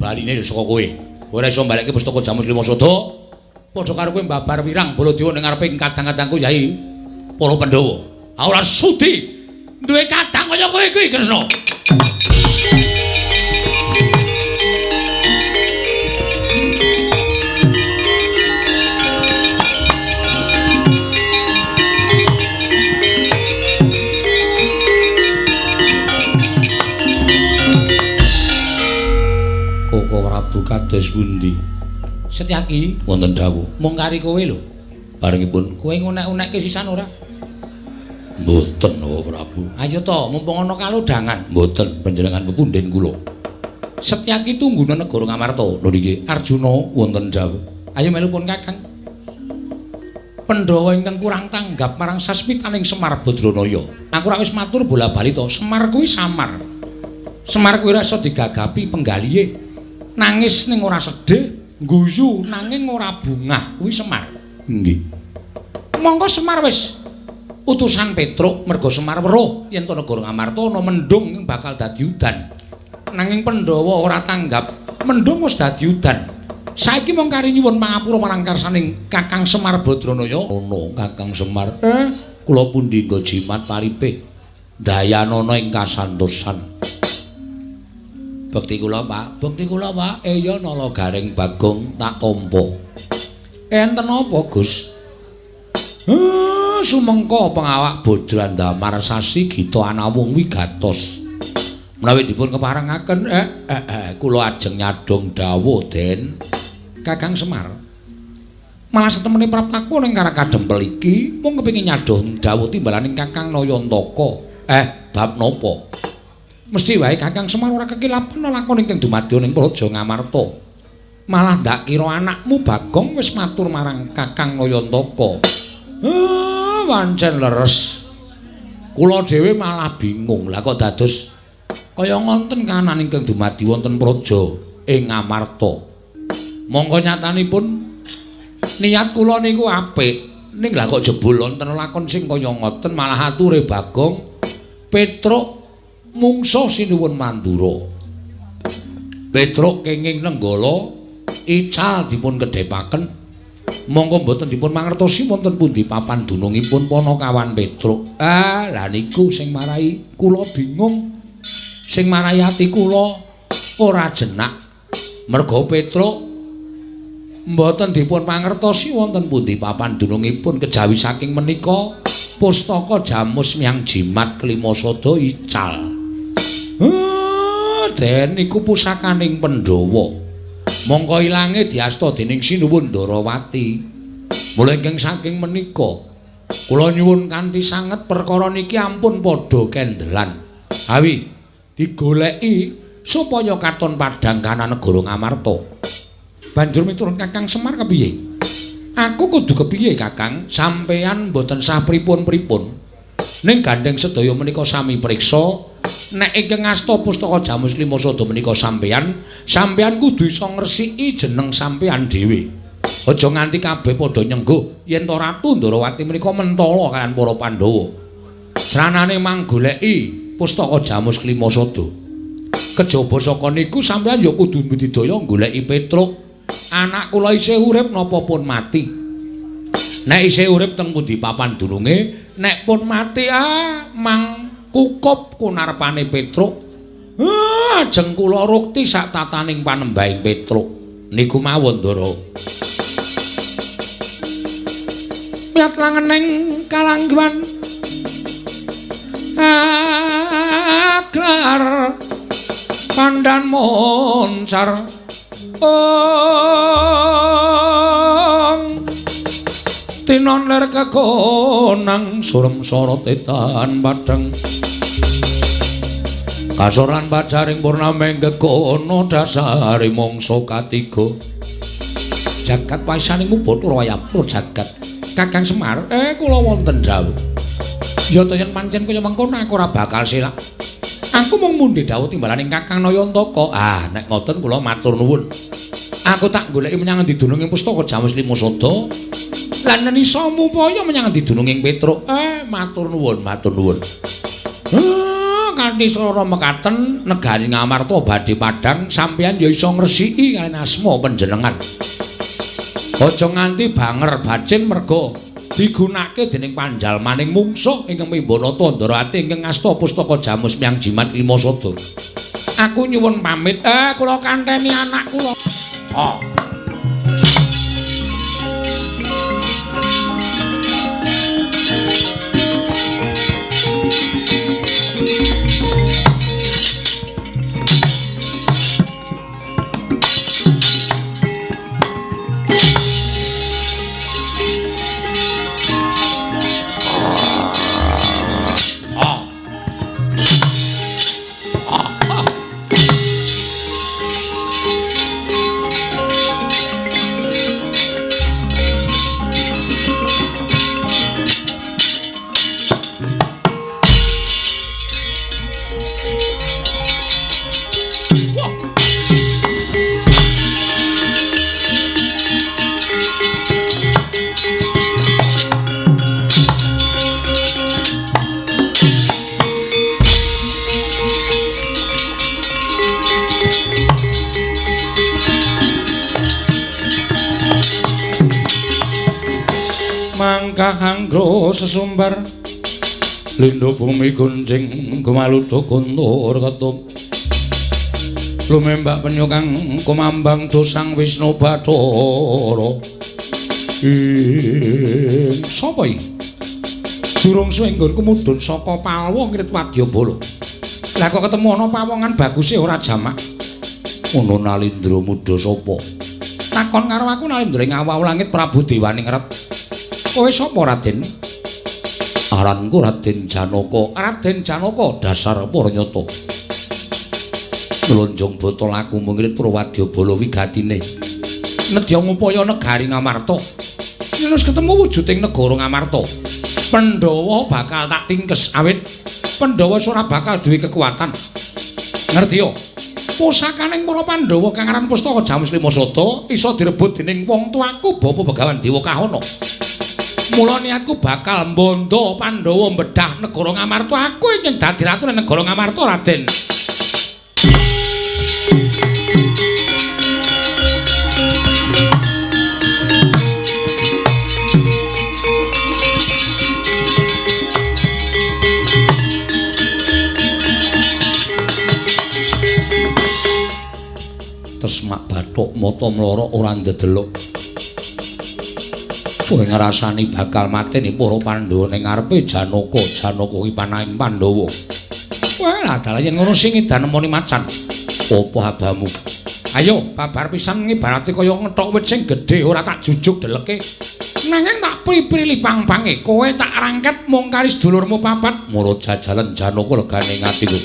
Baline ya saka kowe. Kowe ora iso mbalekke pustaka Jamus Limasada. Padha karo kowe mbabar wirang Baladewa ning ngareping kadang-kadangku Yai para Pandhawa. Ora sudi duwe kadang kaya kowe kuwi Kresna. Prabu kados pundi? Setyaki wonten dawuh. Mung kari kowe lho. Barengipun kowe ngunek-unekke sisan ora? Mboten, oh Prabu. Ayo to, mumpung ana kalodhangan. Mboten, panjenengan pepundhen kula. Setyaki tungguna negara Ngamarta. Lho nggih, Arjuna wonten dawuh. Ayo melu pun Kakang. Pandhawa ingkang kurang tanggap marang sasmitaning Semar Badranaya. Aku ora wis matur bola-bali to, Semar kuwi samar. Semar kuwi rasa digagapi penggalihe. Nangis ning ora sedih, guyu nanging ora bungah kuwi Semar. Nggih. Monggo Semar wis utusan Petruk merga Semar weruh yen to negara Ngamarta ana mendung bakal dadi udan. Nanging Pandhawa ora tanggap, mendung wis dadi udan. Saiki mung kari nyuwun pangapura marang karsaning Kakang Semar Badranaya. Ono Kakang Semar. Kula pundi nggo jimat paripe. Dayanana ing kasantosan. Bekti kula, Pak. Bekti kula, Pak. Ya nala garing Bagong tak tampa. Enten apa, Gus? Sumengka pengawak Bojran Damar Sasi Gita Anawung wigatos. Menawi dipun keparengaken kula ajeng nyadong dawuh Den Kakang Semar. Malah setemene praptaku ning karang kadempel iki mung kepengin nyadong dawuh timbalaning Kakang Nayantaka. Bab napa? Mesti wae Kakang Semar ora kekilapan lakon ingkang dumadi ning Praja Ngamarta. Malah ndak kira anakmu Bagong wis matur marang Kakang Nayantaka. Pancen leres. Kula dhewe malah bingung. Lah kok dados kaya ngonten kahanan ingkang dumadi wonten praja ing Ngamarta. Monggo nyatanipun niat kula niku apik, ning lha kok jebul wonten lakon sing kaya ngoten malah ature Bagong Petruk mungsuh sinuwun Mandura. Petruk kenging nenggala ical dipun kedhepaken. Monggo mboten dipun mangertosi wonten pundi papan dunungipun Panakawan Petruk. Lah niku sing marai kula bingung. Sing marai ati kula ora jenak. Merga Petruk mboten dipun pangertosi wonten pundi papan dunungipun kejawi saking menika pustaka Jamus Myang Jimat Klimasada ical. Den niku pusakaning Pandhawa. Mongko ilange diasta dening Sinuwun Ndarawati. Mula ingkang saking menika kula nyuwun kanthi sanget perkara niki ampun padha kendelan. Awi digoleki supaya katon padhang kana negara Ngamarta. Banjur miturut Kakang Semar kepiye? Aku kudu kepiye, Kakang? Sampeyan mboten sah pripun-pripun. Ning gandeng sedaya menika sami priksa, nek ingkang ngasta pustaka Jamus Klimasada menika sampeyan kudu iso ngresiki jeneng sampeyan dhewe. Aja nganti kabeh padha nyengguh yen to Ratu Ndarawati menika mentala kaliyan para Pandhawa. Sranane manggoleki pustaka Jamus Klimasada. Kejaba saka niku sampeyan ya kudu mbudidaya goleki Petruk. Anak kula isih urip napa pun mati. Nek isih urip teng pundi papan dununge, nek pun mati mang kukup kunarepane Petruk. Ajeng kula rukti sak tataning panembahing Petruk. Niku mawon, Ndara. Miat langeneng kalangguan aglar pandan moncar tinon ler kekonang surem sorot etan padang kasoran bajaring purnameng kekono dasari mongso katiga jagat paisaning mubot wayapur jagat Kakang Semar kula wonten dawuh ya to yen pancen kaya mengkono aku ora bakal silak aku mung mundhe dawuh timbalaning Kakang Nayantaka nek ngoten kula matur nuwun aku tak goleki menyang endi dununging pustaka Jamus Klimasada lan nisa mupaya menyang endi dununging Petruk matur nuwun kanthi swara mekaten negari Ngamarta badhe padhang sampeyan ya iso ngresiki kaliyan asma panjenengan aja nganti banger bacin merga digunakake dening panjalmaning mungsuh ingkang Mimbanata Ndarawati ingkang ngasta pustaka Jamus Myang Jimat Klimasada aku nyuwun pamit kula kanteni anak kula langkah kanggo sesumbar lindho bumi gunjing gumaludo kuntur ketup lumembak penyu kang kumambang dosang Wisnu Bathara sapa iki durung suwe nggonku mudhun saka Palwa ngirit Wadyabala lah kok ketemu ana pawongan baguse ora jamak ngono Nalindra muda sapa takon karo aku Nalindra ngawau langit Prabu Dewaning Ret kowe sapa Raden aranku Raden Janaka. Raden Janaka dasar Paranyata. Nlonjong botol aku mungrit Prawadyabala wigatine. Nedya ngupaya negari Ngamarta. Yen wis ketemu wujuding negara Ngamarta, Pandhawa bakal tak tingkes awit Pandhawa ora bakal duwe kekuatan. Ngerti yo? Pusakaning para Pandhawa kang aran Pustaka Jamus Limasada isa direbut dening wong tuaku Bapa Begawan Dewa Kahana. Mula niatku bakal mbondo Pandhawa mbedah negara Ngamarta. Aku ingin dadi ratu ning negara Ngamarta, Raden. Tesmak bathuk mata mloro ora ndedelok. Kowe ngrasani bakal mateni para Pandhawa ning ngarepe Janaka. Janaka kuwi panahing Pandhawa. Wah, dalah yen ngono sing edan nemoni macan. Apa habamu? Ayo, babar pisan ngibarate kaya ngethok wit sing gedhe ora tak jujuk deleke. Nanging tak pripri pang-pange. Kowe tak rangket mung kari sedulurmu papat. Mula jajalan Janaka legane ngatiku.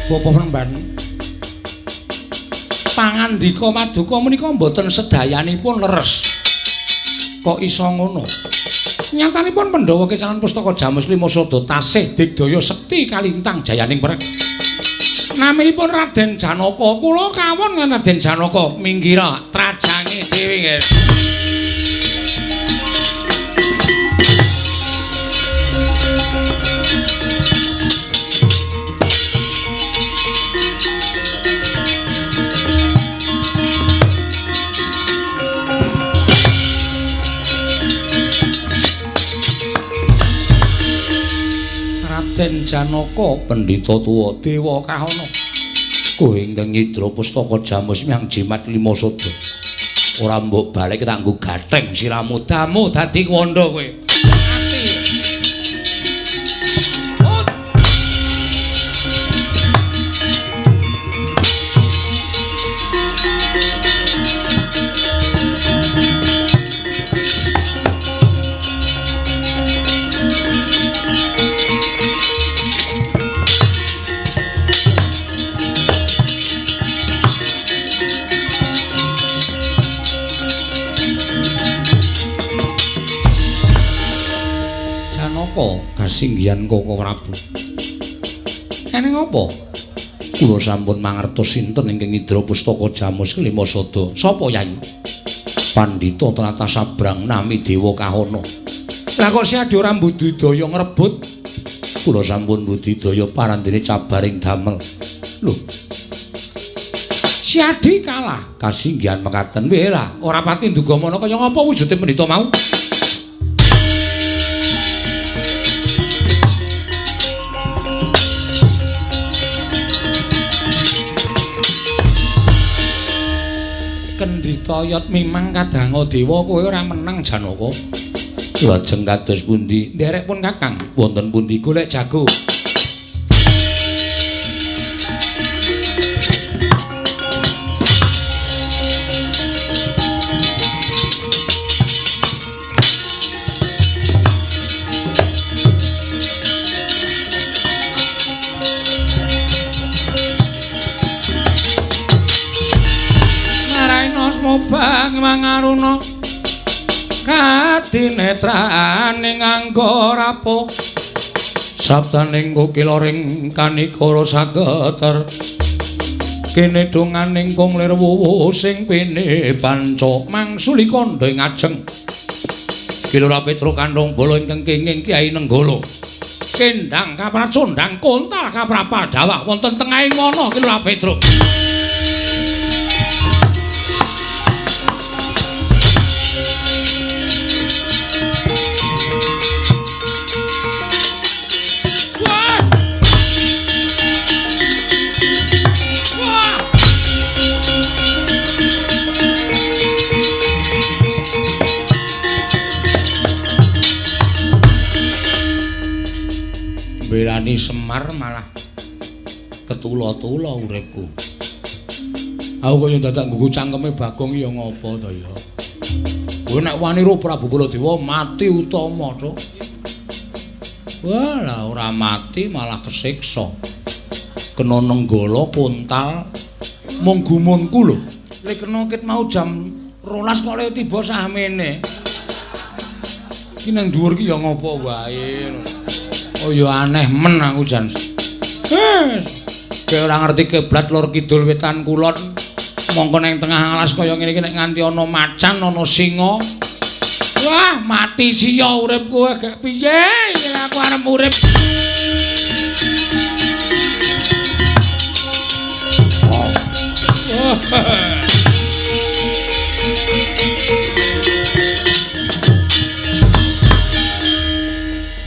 Bapak Remban pangandika maduka menika mboten sedayanipun leres kok iso ngono nyatanipun Pandhawa kecalan Pustaka Jamus Limasada tasih digdaya sekti kalintang jayaning perang naminipun Raden Janaka kula kawon lan Raden Janaka minggira trajange dhewe nggih. Raden Janaka pendhita tuwa Dewa Kahana kowe ingkang nyidra Pustaka Jamus Hyang Jimat Limasada ora mbok balik tak nggo gatheng siramu damu dadi wanda kowe ati menapa kasinggihan Koko Prabu? Eneng apa? Kula sampun mangertos sinten ingkang Indra Pustaka Jamus Kelima Sada. Sapa Yai? Pandhita Trata Sabrang nami Dewa Kahana. Lah kok si ora mbudidaya ngrebut? Kula sampun budidaya parandene cabaring damel. Lho. Si Adi kalah kasinggihan mekaten. Weh lah, ora pati nduga mono kaya ngapa wujude pendhita mau? Kendhitayat mimang kadanga dewa kowe ora menang Janaka. Lajeng kados pundi? Nderek pun Kakang, wonten pundi golek jago? Naraina Smobang mangaruna kadinetraning nganggo rapuh sabdaning kokiloring kanikara sageter kene donganing kong lir wuwu sing pene panca mangsuli kandha ing ajeng Kilora Petruk kandhung bala ingkang kenging Kyai Nenggala kendang kapracondang kontal kaprapal dawah wonten tengahing wana Kilora Petruk. Belani Semar malah ketula-tula uripku. Aku kaya dadak nggugu cangkeme Bagong ya ngapa to ya. Kowe nek wani ro Prabu Baladewa mati utama to. Walah ora mati malah kesiksa. Kena Nenggala kontal mung gumunku lho. Lek kena ket mau jam 12 kok lek tiba samene. Ki nang dhuwur ki ya ngapa wae. Oh ya aneh men aku jan. Kayak ora ngerti kiblat lor kidul wetan kulon. Mongko nang tengah alas kaya ngene iki nek nganti ana macan ana singa. Wah, mati sia uripku gak piye aku arep urip.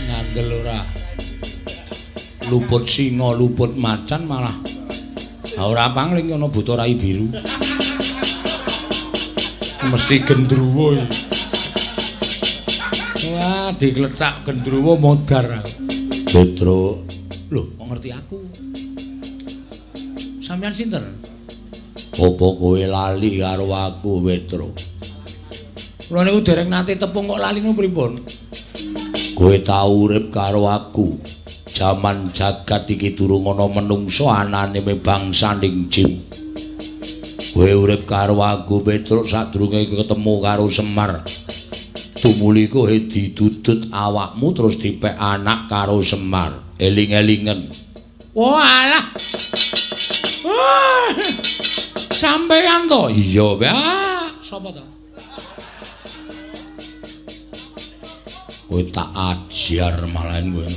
Ngandel ora. Luput singa, luput macan malah ora pangling ana buta rai biru. Mesti gendruwo. Wah, digletak gendruwo modar. Petro, lho, kok ngerti aku? Sampeyan sinten? Apa kowe lali karo aku, Petro? Kula niku dereng nate tepung kok lali niku pripun? Kowe tau urip karo aku. Jaman jagat iki durung ana menungsa anane bangsaning jin. Kowe urip karo aku Petruk sadurunge ketemu karo Semar. Tumuli kowe didudut awakmu terus dipek anak karo Semar. Eling-elingen. Walah. Sampeyan to? Iya, Pak. Sapa to? Kowe tak ajar malahan kowe.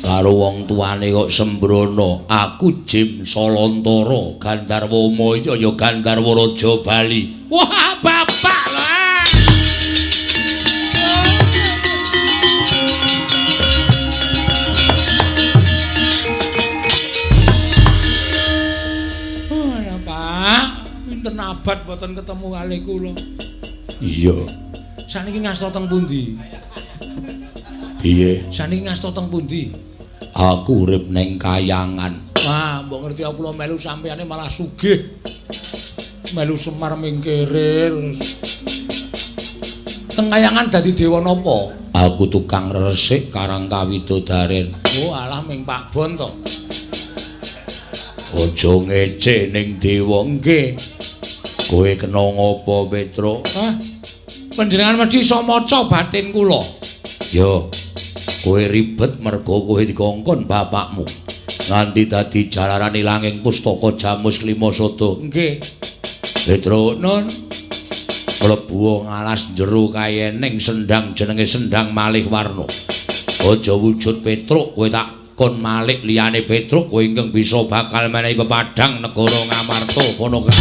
Karo wong tuane kok sembrono, aku Jim Salantara, Gandarwa Maya ya Gandarwa Raja Bali. Wah, bapak lah. Oh, Pak, pinten abad boten ketemu kalih kula. Iya. Saniki ngasta teng pundi? Piye? Saniki ngasta teng pundi? Aku urip ning Kayangan. Wah, mbok ngerti aku kula melu sampeyane malah sugih. Melu Semar mingkire. Teng Kayangan dadi dewa napa? Aku tukang resik Karang Kawidodaren. Oh, alah ming Pak Bon to. Aja ngece ning dewa nggih. Kowe kena ngopo, Petro? Hah? Panjenengan mesti iso maca batin kula. Yo. Kowe ribet merga kowe dikongkon bapakmu. Nganti dadi jalarani langing pustaka Jamus Lima Sada. Nggih. Petro nun mlebu ngalas jero kayening sendang jenenge Sendang Malih Warna. Aja wujud Petruk kowe tak kon Malik liyane Petruk kowe ingkang bisa bakal menehi pepadhang negara Ngamarta Panakawan.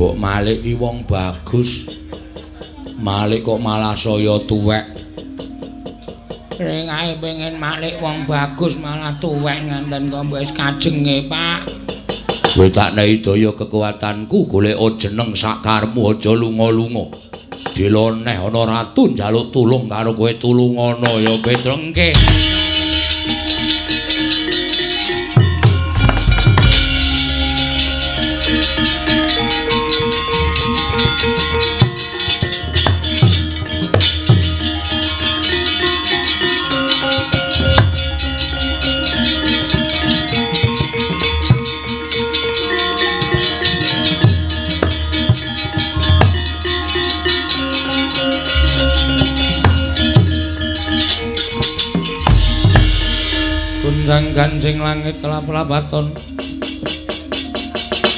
Mbok Malik ki wong bagus. Malik kok malah saya tuwek. Ning ae pengen Malik wong bagus malah tuwek nganten kok wis kajenge, Pak. Kowe tak nehi daya kekuatanku golek jeneng sakarepmu aja lunga-lunga. Dila neh ana ratu njaluk tulung karo kowe tulungono ya Petro nggih. Gunjang ganjing langit kelap-lapaton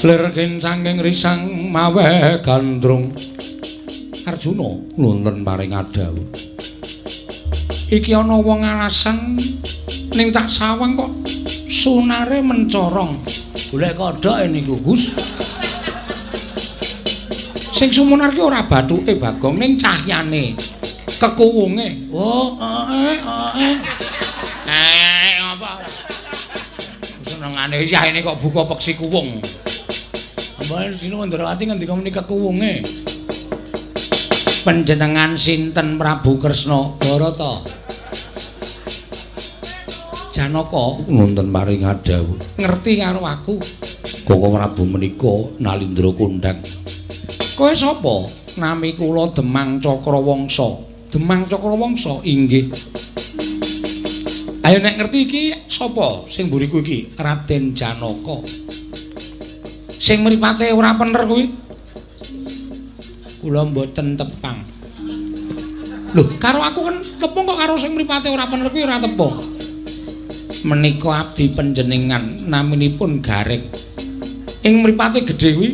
lergen saking risang mawe gandrung Arjuna nuntun paring adawu. Iki ana wong alasan ning tak sawang kok sunare mencorong. Golek kodhoke niku, Gus. Sing sumunar ki ora bathuke Bagong ning cahyane kekuwunge. Oh, apa? Senengane yah ini kok buka peksi kuwung. Apa sino Ndrawati ngendika menika kuwunge. Panjenengan sinten Prabu Kresna Barata? Janaka nuntun paring adawu. Ngerti karo aku. Koko Prabu menika Nalindra Kundang. Kowe sapa? Nami kula Demang Cakrawangsa. Demang Cakrawangsa inggih. Ayo nek ngerti iki sapa sing mburiku iki? Raden Janaka. Sing mripate ora pener kuwi. Kula mboten tepang. Lho, karo aku kan tepung kok karo sing mripate ora pener kuwi ora tepung. Menika abdi panjenengan naminipun Gareng. Ing mripate gedhe kuwi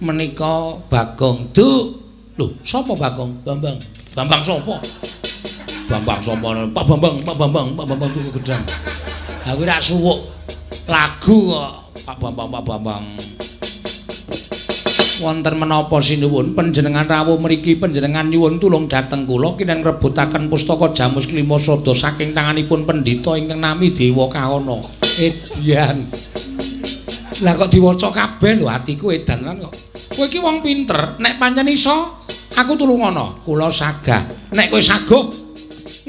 menika Bagong. Duk. Lho, sapa Bagong? Bambang. Bambang sapa? Bambang sapa? Pak Bambang tuku gedang. Aku ora suwuk lagu kok Pak Bambang. Wonten menapa sinuwun panjenengan rawuh mriki panjenengan nyuwun tulung dhateng kula kinten ngrebutaken pustaka Jamus Lima Sada saking tanganipun pendhita ingkang nami Dewa Kawana. Edian. Lah kok diwaca kabeh lho atiku edan kan kok. Kowe iki wong pinter, nek pancen iso aku tulungono, kula sagah. Nek kowe saguh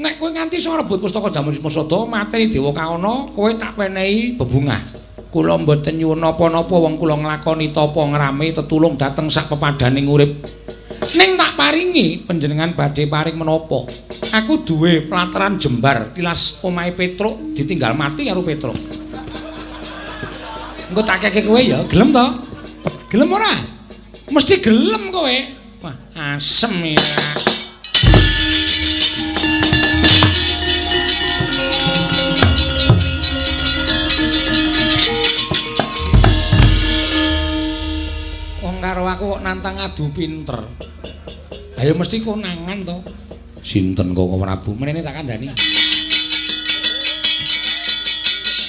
nek kowe nganti iso rebut pustaka Jamus Lima Sada mateni Dewa Kawana, kowe tak wenehi bebungah. Kula mboten nyuwun napa-napa wong kula nglakoni tapa ngrame tetulung dhateng sak pepadaning urip. Ning tak paringi panjenengan badhe paring menapa? Aku duwe plataran jembar tilas omahe Petruk ditinggal mati karo Petruk. Engko tak keke kowe ya, gelem to? Gelem ora? Mesti gelem kowe. Wah, asem ya. Karo aku kok nantang adu pinter. Ayo mesti konangan to. Sinten Koko Prabu? Menene tak kandhani.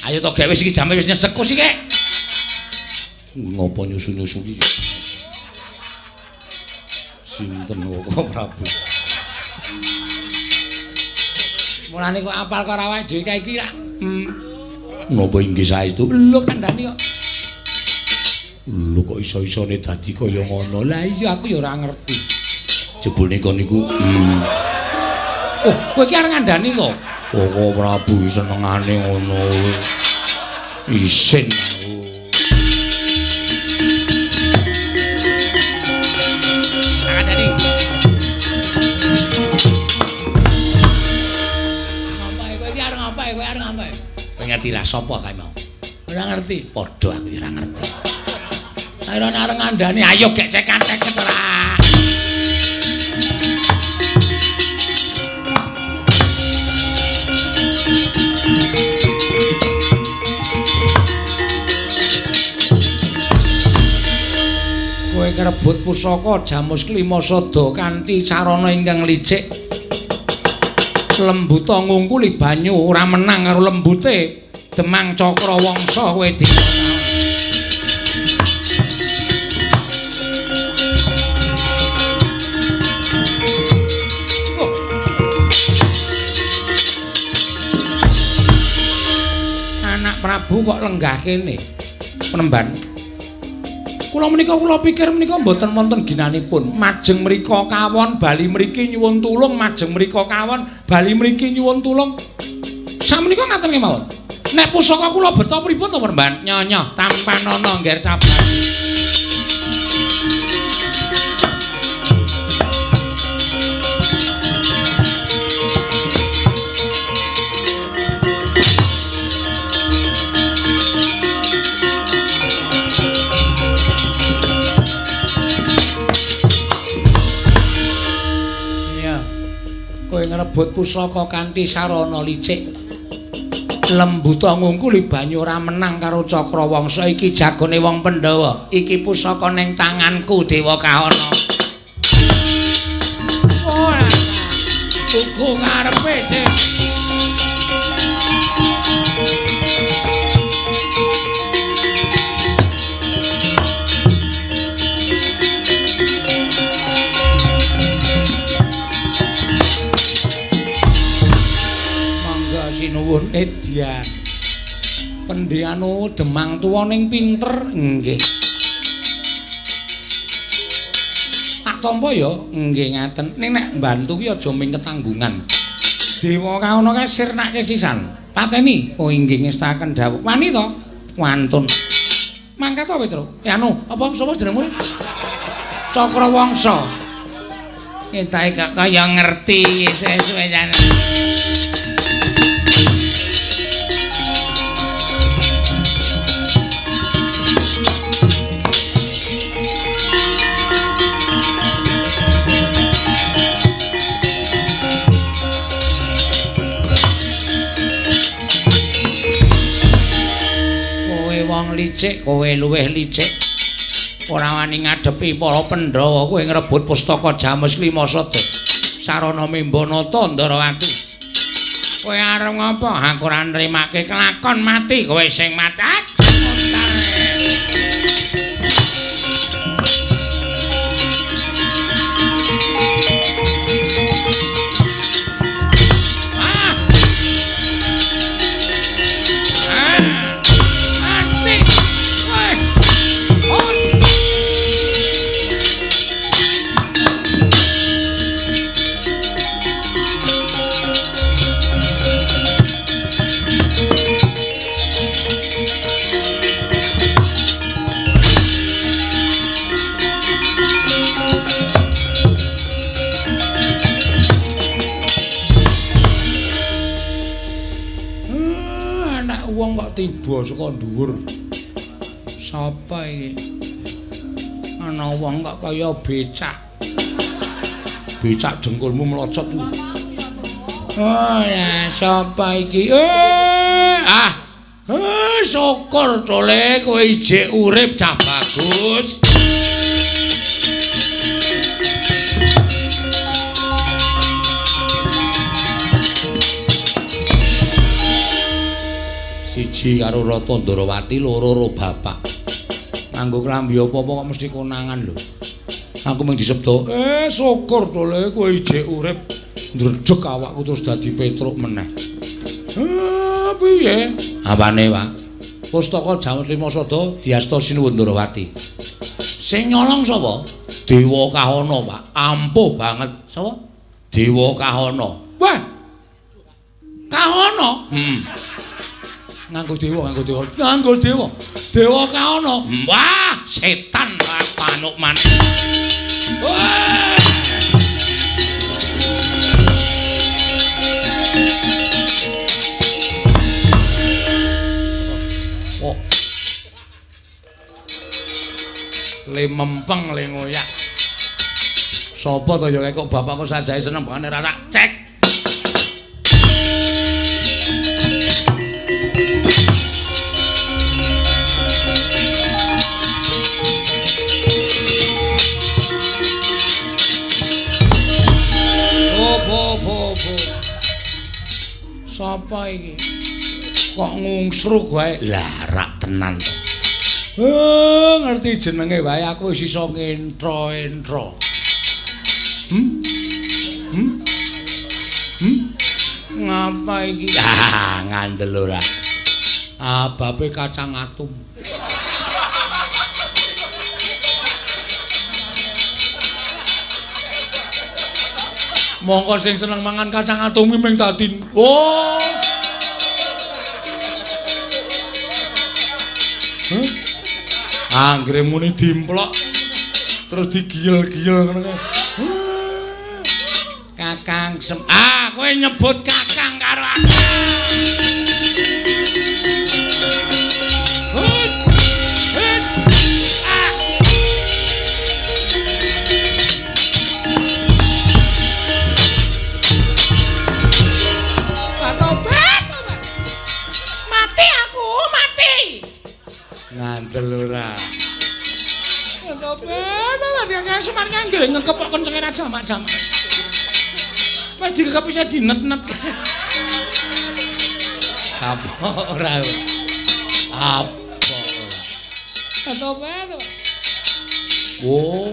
Ayo to gawe wis iki jame wis nyesek sik kek. Ngopo nyusu-nyusu iki? Sinten Koko Prabu? Mulane kok apal karo awake dhewe kae iki ra. Napa inggih saestu? Lho kandhani kok. Lho kok iso-isone dadi kaya ngono. Lah iya aku ya ora ngerti. Jebule kon niku Oh, kowe iki arep ngandani to? Koko Prabu senengane ngono. Isin aku. ngapae? Kowe arep ngapae? Kowe ngerti ra sapa kae mau? Ora ngerti. Padha aku ora ngerti. Ayo areng ngandani, ayo gek cekan-ceket ora. Kowe kerebut pusaka Jamus Klima Sada kanthi sarana ingkang licik. Lembuta ngungkuli banyu ora menang karo lembute Demang Cakrawangsa kowe di. Anak Prabu kok lenggah kene. Penemban. Kula menika kula pikir menika mboten wonten ginanipun. Majeng mrika kawon bali mriki nyuwun tulung, majeng mrika kawon bali mriki nyuwun tulung. Sakmenika ngaten kemawon. Nek pusaka kula beta pripun to, Mbak? Nyonya tampanana ngger cabar. Ngrebut pusaka kanthi sarana licik. Lembuta ngungkuli banyu ora menang karo Cakrawangsa iki jagone wong Pandhawa. Iki pusaka ning tanganku Dewa Kahana. Oh, uga ngarepe, Dik. Sinuwun Edian. Pendhianu Demang tuwa ning pinter nggih. Tak tampa ya nggih ngaten. Ning nek mbantu ki aja ming ketanggungan. Dewa Kahana kae sirnake sisan. Pateni. Oh inggih ngestaken dawuh. Wani to? Wantun. Mangkat to Petro? Anu, apa sapa jenengmu? Cakrawangsa. Entai gak kaya ngerti sesuwe jane. Licik kowe luwih licik ora wani ngadepi para Pandhawa kowe ngrebut pustaka Jamus Klima Sada sarana Membanata Ndarawati kowe arep ngopo aku ora nrimake kelakon mati kowe sing mati tiba saka dhuwur. Sapa iki? Ana wong kok kaya becak. Becak dengkulmu mlocot ku. Oh ya, sapa iki? Syukur tole kowe ijik urip cah bagus. Siji karo Rata Ndarawati, loro bapak. Nganggo klambi apa-apa kok mesti konangan lho. Aku mung disebut, syukur tole kowe ijik urip. Ndredeg awakku terus dadi petruk meneh. Piye? Apane, Pak? Pustaka Jamus Klima Sada diasta Sinuwun Ndarawati. Sing nyolong sapa? Dewa Kahana, Pak. Ampuh banget. Sapa? Dewa Kahana. Wah. Kahana? Nganggo dewa. Dewa Kahana. Wah, setan panuk man. Wah. le mempeng le ngoyak. Sopo to ya kok bapakku sajae seneng banget ra tak cek. Sapa iki? Kok ngungsruk wae? Lah rak tenan. Ngerti jenenge wae aku wis iso ngentro-entro. Ngapa iki? Ah, ngandel ora. Abape kacang atum. Mongko sing seneng mangan kacang atum ming dadi. Oh. Anggere muni dimplok terus digiyel-giyel ngono kae. Kakang kowe nyebut kakang karo aku. Ngandel ora. Ngopo Semar nganggere ngekepok kencenge ra jamak-jamak. Pas dikekep bisa dinet-net. Apa ora? Apa ora? Oh.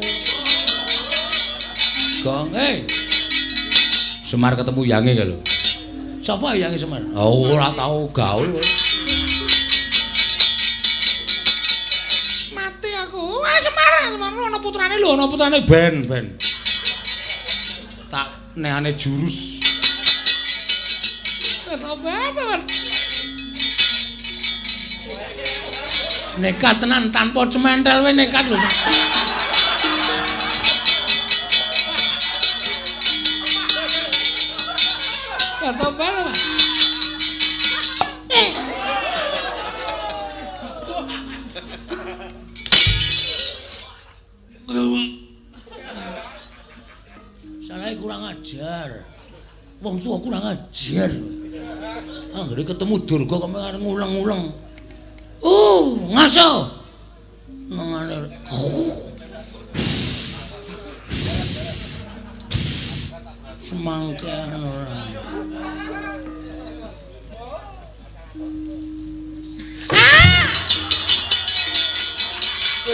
Gong Semar ketemu Yange ka lho. Sapa Yange Semar? Oh, ora tau gaul. Semar ana putrane lho, ana putrane Ben. Tak nehane jurus. Nekat tenan tanpa cementel we nekat lho. Salahnya kurang ajar. Wong tua kurang ajar. Anggere ketemu Durga kok arep ngulang-ulang. Ngaso. Nangane. Semangkean ora.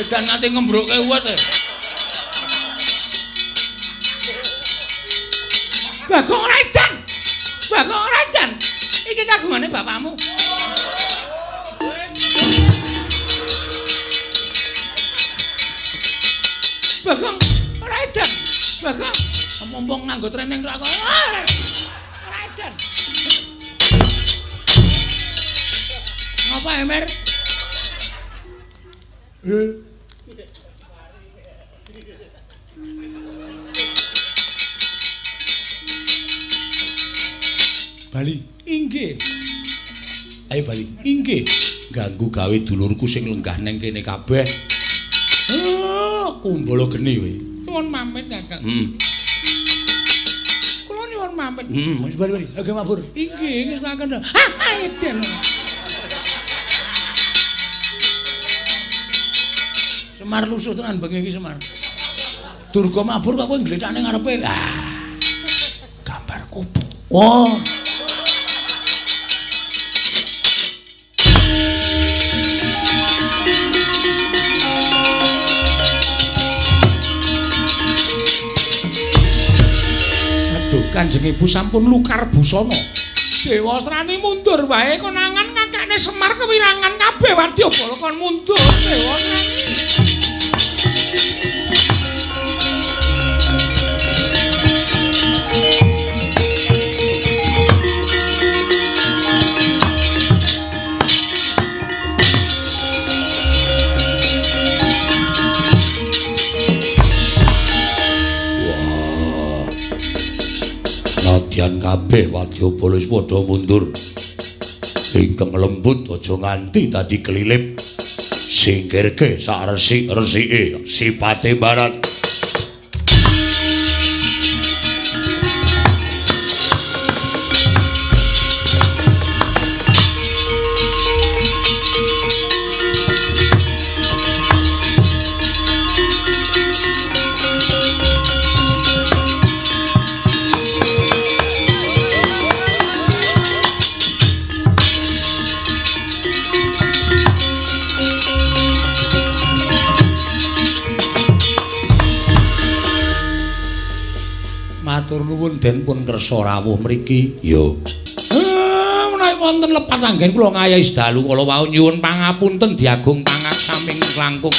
Dan nanti ngembroke uwet e. Bagong Rajan. Iki kagungane bapakmu. Bagong Rajan. Mumpung nganggo training kok. Rajan. Ngapa Emer? Bali, inggih. Ayo Bali, inggih. Ganggu gawe dulurku sing lenggah neng kene kabeh. Kumbala geni kowe. Nuwun pamit, Kakang. Kula nyuwun pamit. Wis bali. Oke mabur. Inggih, wis tak kendha. Eden. Semar lusuh tenan bengi iki Semar. Durga mabur kok kowe ngletane ngarepe. Gambar kubu. Oh. Kanjeng Ibu sampun lukar busana. Dewa Srani mundur wae konangan kakekne Semar kewirangan kabeh Wadyabala kon mundur Dewa Srani. Nadyan kabeh Wadyabala wis padha mundur. Ingkang lembut aja nganti dadi kelilip. singkirke sak resik-resike sipate barat. Matur nuwun Den pun kersa rawuh mriki. Yo. Menawi wonten lepat anggen kula ngayahi sedalu kala wau nyuwun pangapunten Diagung Pangak samping langkung.